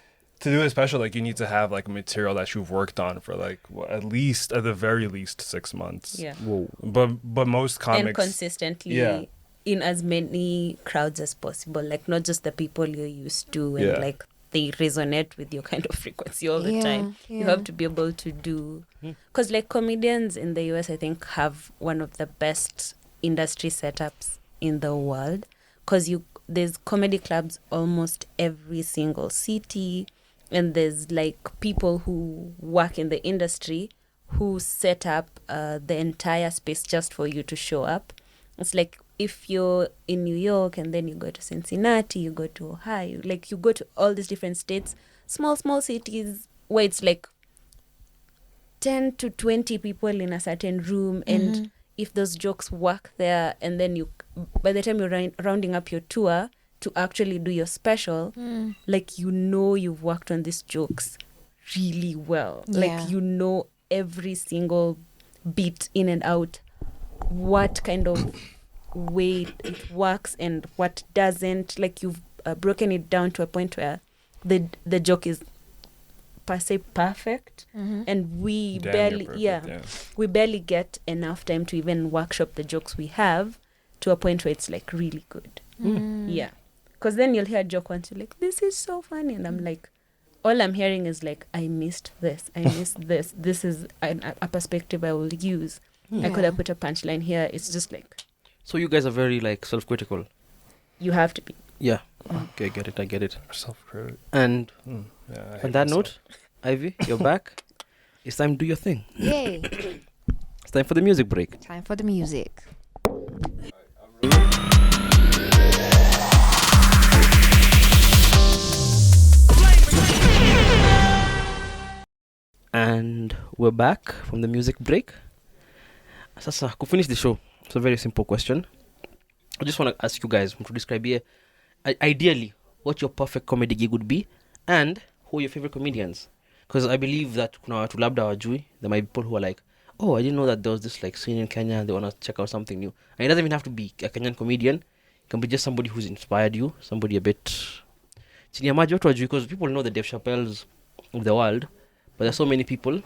to do a special, like you need to have like material that you've worked on for like at the very least 6 months. Yeah. Whoa. But most comics And consistently Yeah. in as many crowds as possible, like not just the people you're used to and Yeah. like they resonate with your kind of frequency all the time. You have to be able to do, because like comedians in the US, I think have one of the best industry setups in the world, because there's comedy clubs almost every single city, and there's like people who work in the industry who set up the entire space just for you to show up. It's like if you're in New York and then you go to Cincinnati, you go to Ohio, like you go to all these different states, small cities where it's like 10 to 20 people in a certain room. And if those jokes work there, and then by the time you're rounding up your tour to actually do your special, like you've worked on these jokes really well. Yeah. Like every single bit in and out, what kind of way it works and what doesn't. Like you've broken it down to a point where the joke is per se perfect, Mhm. and we Damn near barely perfect, we barely get enough time to even workshop the jokes we have to a point where it's like really good. Yeah, because then you'll hear a joke once, you're like, this is so funny, and I'm like, all I'm hearing is like, I missed this, this is a perspective I will use. I could have put a punchline here. It's just like, So you guys are very like self-critical. you have to be. Yeah. Okay, I get it. Self-credit. And Yeah, I hate on that myself. note, Ivy, you're back. It's time to do your thing. Yay. It's time for the music break. Time for the music. And we're back from the music break. Sasa, to finish the show, it's a very simple question. I just want to ask you guys to describe here, ideally, what your perfect comedy gig would be, and who are your favorite comedians. Because I believe that kuna watu labda wajui, there might be people who are like, oh, I didn't know that there was this like scene in Kenya and they want to check out something new. And it doesn't even have to be a Kenyan comedian. It can be just somebody who's inspired you, somebody a bit chini ya maji watu wajui, because people know the Dave Chappelles of the world, but there's so many people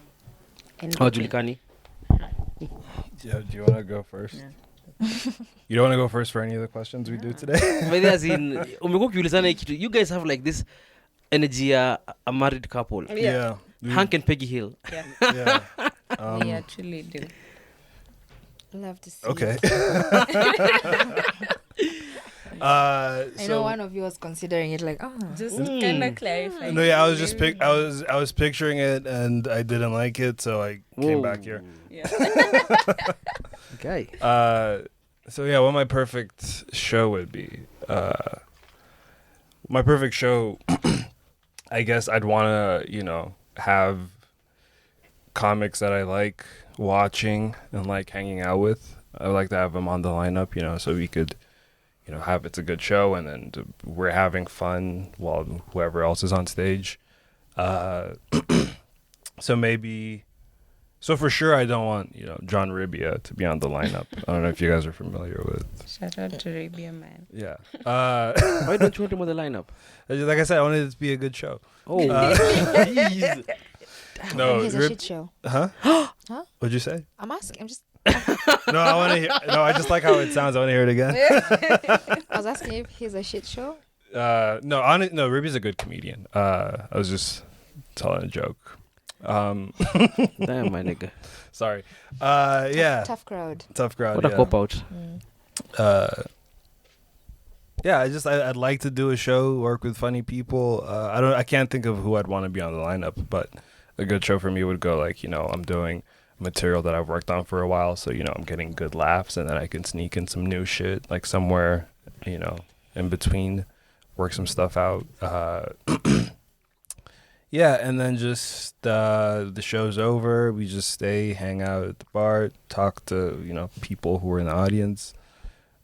hawajulikani. Yeah, do you want to go first? You don't want to go first for any of the questions we do today? But as in, umekuwa ukiulizana hii kitu, you guys have like this energy a married couple. Yeah. Hank and Peggy Hill. Yeah. We actually do. Love to see. Okay. I know one of you was considering it like, Just kind of clarify. No, yeah, I was just I was picturing it and I didn't like it, so I came back here. Yeah. Okay. So yeah, what my perfect show would be. My perfect show, I guess I'd want to, have comics that I like watching and like hanging out with. I would like to have them on the lineup, so we could, have it's a good show and then we're having fun while whoever else is on stage. So for sure, I don't want, John Ribia to be on the lineup. I don't know if you guys are familiar with. Shout out to Arabia, man. Yeah. Why don't you want him on the lineup? Like I said, I wanted it to be a good show. Oh, jeez. No, here's a shit show. Huh? Huh? What'd you say? I'm asking. I'm just. No, I want to hear. No, I just like how it sounds. I want to hear it again. I was asking if he's a shit show. No, Ruby's a good comedian. I was just telling a joke. Damn, my nigga. Sorry. Yeah. Tough crowd. Tough crowd. What a yeah. cop out. Yeah, I'd like to do a show, work with funny people. I can't think of who I'd want to be on the lineup, but a good show for me would go like, I'm doing material that I've worked on for a while, so I'm getting good laughs, and then I can sneak in some new shit like somewhere, in between, work some stuff out. Yeah, and then just the show's over, we just stay, hang out at the bar, talk to people who are in the audience,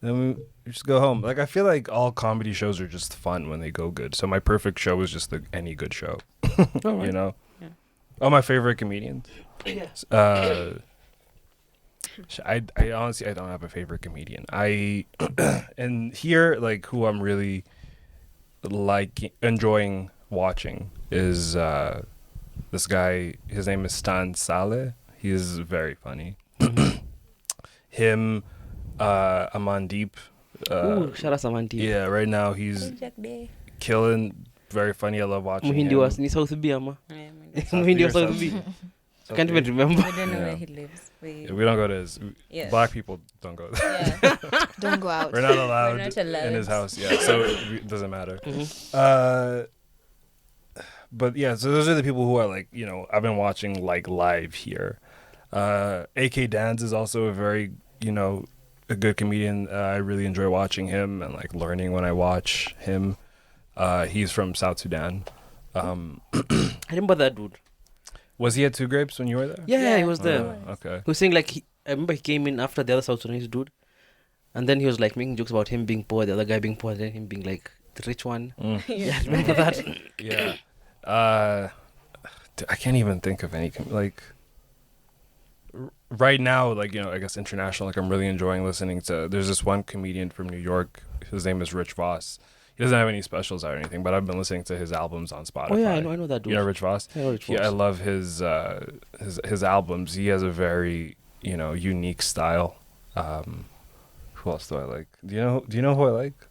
then we just go home. Like I feel like all comedy shows are just fun when they go good. So my perfect show is just any good show. Right. Yeah. All my favorite comedians. I honestly I don't have a favorite comedian. And here like who I'm really like enjoying watching is this guy. His name is Stan Saleh. He is very funny. Him, Amandeep. Ooh, shout out Samanti. Yeah, right now he's killing. Very funny. I love watching Muhindi him. was ni South B ama. Yeah, Muhindi was South B. I can't even remember. I don't know Yeah. where he lives. Yeah, we don't go to his. Yeah. Black people don't go there. Yeah. Don't go out. We're not allowed, We're not allowed. in his house. Yeah, so it doesn't matter. Mhm. But yeah, so those are the people who are like, I've been watching like live here. AK Danz is also a very, a good comedian. I really enjoy watching him and like learning when I watch him. He's from South Sudan. I remember that dude. Was he at Two Grapes when you were there? Yeah, he was there. Oh, okay. He was saying like, I remember he came in after the other South Sudanese dude, and then he was like making jokes about him being poor, the other guy being poor, and then him being like the rich one. Yeah, I remember that. Yeah. I can't even think of any right now, like, I guess international, like I'm really enjoying listening to, there's this one comedian from New York, his name is Rich Voss. He doesn't have any specials or anything, but I've been listening to his albums on Spotify. Oh yeah, I know that dude. You know Rich Voss? I know Rich Yeah, I Voss. love his albums. He has a very, unique style. Who else do I like? Do you know who I like?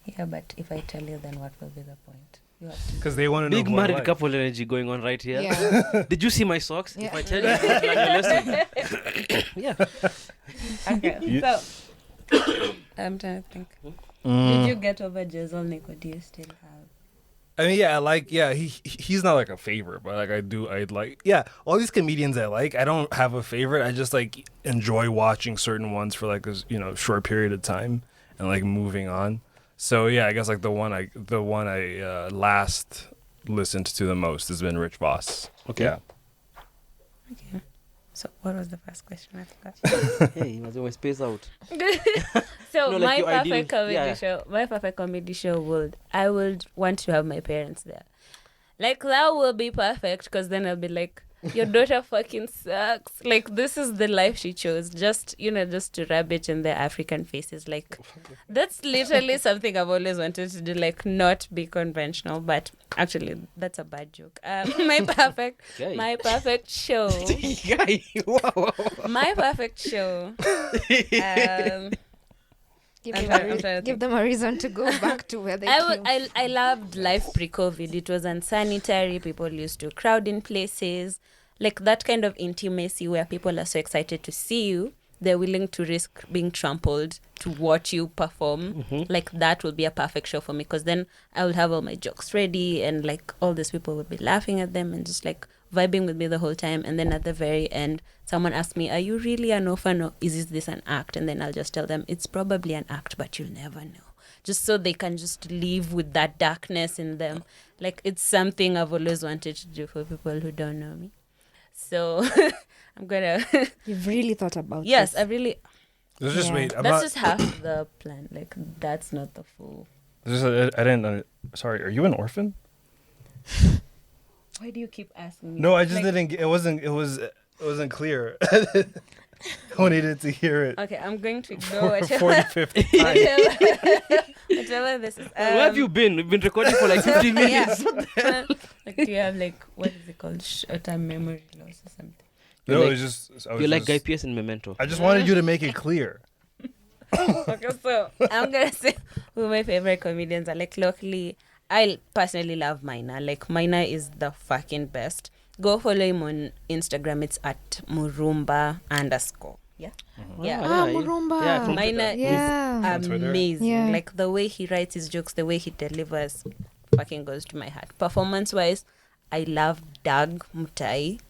Yeah, but if I tell you, then what will be the point? You have to. Because they want to know Big who I married like. couple energy going on right here. Yeah. Did you see my socks? Yeah. If I tell you, don't learn your lesson. Yeah. Okay. You- So, I'm trying to think. Mm. Did you get over Jezelnik, or do you still have? I mean, yeah, he's not like a favorite, but like I'd like, all these comedians I like, I don't have a favorite. I just like enjoy watching certain ones for like a short period of time and like moving on. So yeah, I guess like the one I last listened to the most has been Rich Voss. Okay. Yeah. Okay. So, what was the first question? I forgot. Hey, you must always space out. So No, like my your perfect ideal- comedy yeah. show, I would want to have my parents there. Like that will be perfect because then I'll be like, your daughter fucking sucks. Like this is the life she chose. Just to rub it in their African faces. Like that's literally something I've always wanted to do. Like not be conventional, but actually that's a bad joke. My perfect show. Guy, wow. My perfect show. Give I'm them, trying- I'm trying to give them a reason to go back to where they I, came would, I loved life pre-COVID. It was unsanitary. People used to crowd in places. Like that kind of intimacy where people are so excited to see you. They're willing to risk being trampled to watch you perform. Like that would be a perfect show for me because then I will have all my jokes ready and like all these people would be laughing at them and just like vibing with me the whole time. And then at the very end, someone asks me, are you really an orphan or is this an act? And then I'll just tell them it's probably an act, but you'll never know. Just so they can just live with that darkness in them. Like it's something I've always wanted to do for people who don't know me. So I'm gonna. You've really thought about Yes, this. I really. Let's just Yeah. wait. That's just half the plan. Like that's not the full. I didn't. Sorry, are you an orphan? Why do you keep asking me? No, I just Like, didn't. It wasn't clear. I needed to hear it. Okay, I'm going to ignore For whatever. 45th time. Whatever this is. Where have you been? We've been recording for like 15 minutes. Like, do you have like what is it called? Short-term memory loss or something? No, like- it's just. You're like Guy Pearce in Memento. I just wanted you to make it clear. Okay, so I'm gonna say who my favorite comedians are. Like locally, I personally love Maina. Like Maina is the fucking best. Go follow him on Instagram. It's at Murumba _ Yeah. Yeah. Murumba. Yeah, from Maina Yeah. is On Twitter? amazing. Yeah. Like the way he writes his jokes, the way he delivers, fucking goes to my heart. Performance-wise, I love Doug Mutai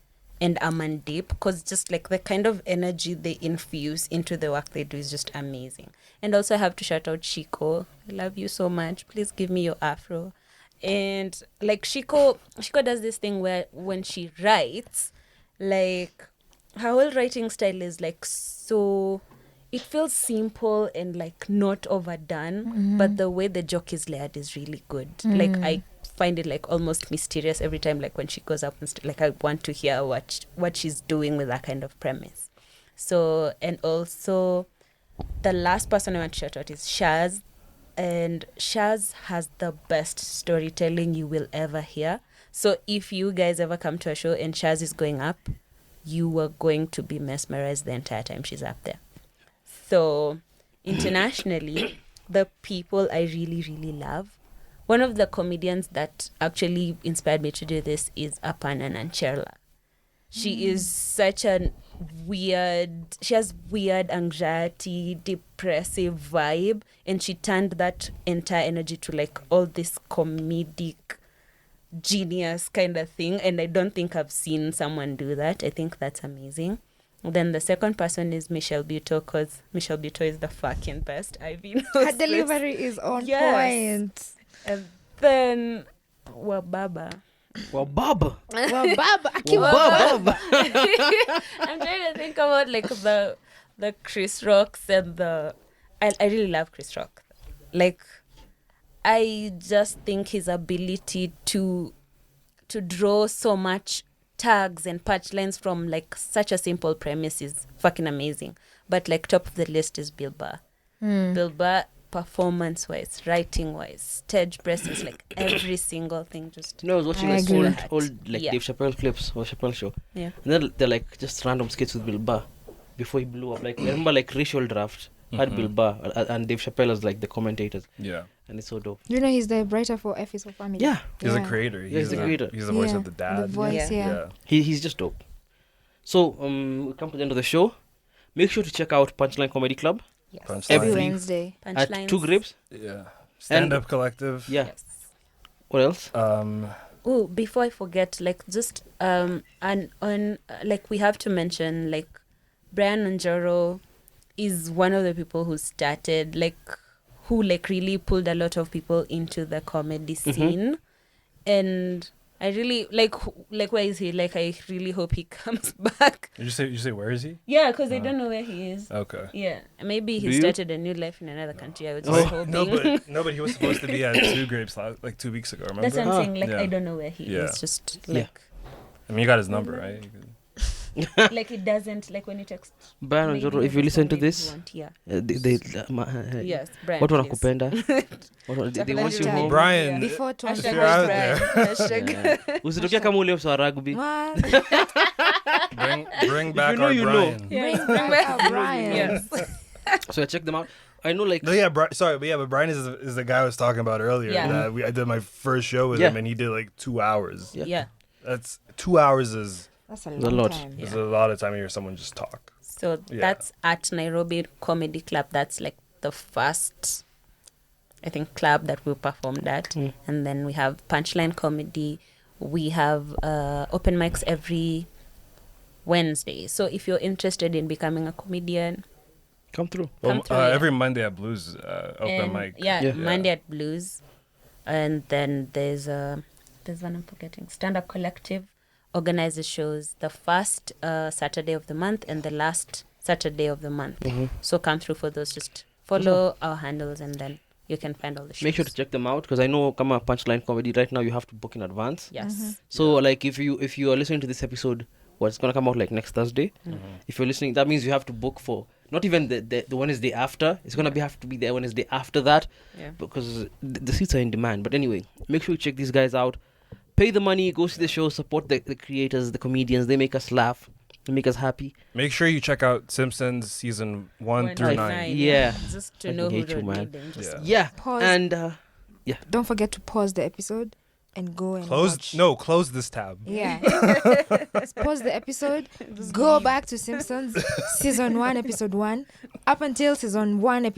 and Amandeep because just like the kind of energy they infuse into the work they do is just amazing. And also I have to shout out Shiko. I love you so much. Please give me your afro. And like Shiko does this thing where when she writes, like her whole writing style is like so it feels simple and like not overdone, but the way the joke is layered is really good. Like I find it like almost mysterious every time, like when she goes up and like I want to hear what she's doing with that kind of premise. So, and also the last person I want to shout out is Shaz, and Shaz has the best storytelling you will ever hear. So if you guys ever come to a show and Shaz is going up, you are going to be mesmerized the entire time she's up there. So internationally, the people I really, really love, one of the comedians that actually inspired me to do this is Aparna Nancherla. She is such a she has weird anxiety, depressive vibe, and she turned that entire energy to like all this comedic genius kind of thing. And I don't think I've seen someone do that. I think that's amazing. Then the second person is Michelle Buteau, because Michelle Buteau is the fucking best. I've been Her delivery is on Yes. point. And then Wababa. Well, Bob. Well, Bab, Bob. I'm trying to think about like the Chris Rocks and I really love Chris Rock. Like I just think his ability to draw so much tags and punchlines from like such a simple premise is fucking amazing. But like top of the list is Bill Burr. Bill Burr performance-wise, writing-wise, stage presence, like every single thing. Just You know, I was watching I like agree. old like Yeah. Dave Chappelle clips or Chappelle show. yeah. And then they're like just random skits with Bill Burr before he blew up. Like I remember like Racial Draft had Bill Burr and Dave Chappelle as like the commentators, Yeah. and it's so dope. You know, he's the writer for F is for Family. Yeah, He's a Yeah. creator. Yeah, he's the creator. He's the voice Yeah, of the dad. The voice, Yeah. yeah. he's just dope. So we come to the end of the show. Make sure to check out Punchline Comedy Club Yes. Punchline. Every Every- Wednesday. at Punchlines. Two Grapes. Yeah. Stand Up Collective. Yeah. Yes. What else? Oh, before I forget, like just and on like we have to mention like Brian Njoro is one of the people who started who really pulled a lot of people into the comedy scene, and I really like where is he? Like I really hope he comes back. You say where is he? Yeah, because I don't know where he is. Okay. Yeah, maybe Do he you? started a new life in another country. I was Oh. just hoping. But he was supposed to be at Two Grapes like 2 weeks ago. Remember? That's what I'm Ah. saying. Like Yeah. I don't know where he Yeah. is. Just Yeah. like I mean, you got his number, right? You could- like it doesn't like when you text. Brian maybe Njoro, if you there's listen to somebody this, you want, yeah. yes. Yes, Brian. What please. wanakupenda? They want you Definitely. home. Brian, Before if 20. you're out Brian. there, Hashtag. Yeah. Usitokea kama ule msa wa rugby. What? bring back know, our you know. Brian. Yes. Bring back our Brian. Yes. So I checked them out. I know like No, yeah, but Brian is the guy I was talking about earlier. Yeah. That I did my first show with Yeah. him, and he did like 2 hours. Yeah. Yeah. That's 2 hours is That's a a long lot. time. a lot of time to hear someone just talk. So Yeah. that's at Nairobi Comedy Club. That's like the first, I think, club that we performed at. Mm. And then we have Punchline Comedy. We have open mics every Wednesday. So if you're interested in becoming a comedian, come through. Come through, yeah. Every Monday at Blues open and mic. Yeah, Yeah. Monday at Blues. And then there's one I'm forgetting. Stand Up Collective organizes shows the first Saturday of the month and the last Saturday of the month. So come through for those. Just follow our handles and then you can find all the shows. Make sure to check them out because I know Kama Punchline Comedy right now you have to book in advance. Yes. So like if you are listening to this episode, it's gonna come out like next Thursday. If you're listening, that means you have to book for not even the Wednesday after. It's gonna have to be the Wednesday after that Yeah. because the seats are in demand. But anyway, make sure you check these guys out. Pay the money, go see the show, support the creators, the comedians. They make us laugh, they make us happy. Make sure you check out Simpsons season 1 through 9. Yeah. Just to I know who hate you, wrote man. them. Just Yeah. Yeah, Pause. and Don't forget to pause the episode and go and watch. Close this tab. Yeah. Pause the episode. Go back to Simpsons season 1, episode 1, up until season 1,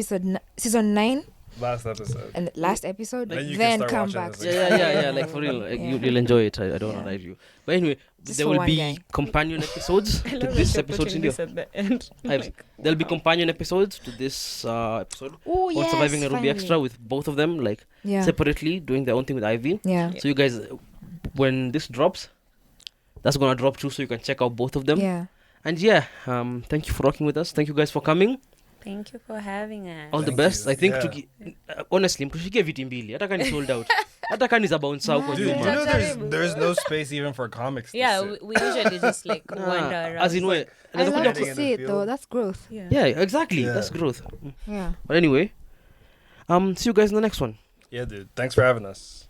season 9, Last episode. and last episode. Then you can Then start come watching back this to again. yeah, like for real, like, Yeah. you'll enjoy it. I don't Yeah. want to lie to you. But anyway, Just there for will one be guy. companion episodes I to love this that you're episode. putting India. this at the end. Vibes. There'll be companion episodes to this episode Oh, on yes, Surviving Nairobi finally. Extra with both of them, like Yeah. separately doing their own thing with Ivy. Yeah. So you guys, when this drops, that's gonna drop too, so you can check out both of them. Yeah. And yeah, thank you for rocking with us. Thank you guys for coming. Thank you for having us. All the Thank best. you. I think Yeah. honestly, mtushikie viti mbili. Hata kani sold out. Hata kani za bounce out kwa Dude, Yeah. you know nyuma. there's no space even for comics. To Yeah, sit. we usually just like wander around. As in where? I Anaweza love kuja to in the see it field. though. That's growth. Yeah. Yeah, exactly. Yeah. That's growth. Yeah. But anyway, see you guys in the next one. Yeah, dude. Thanks for having us.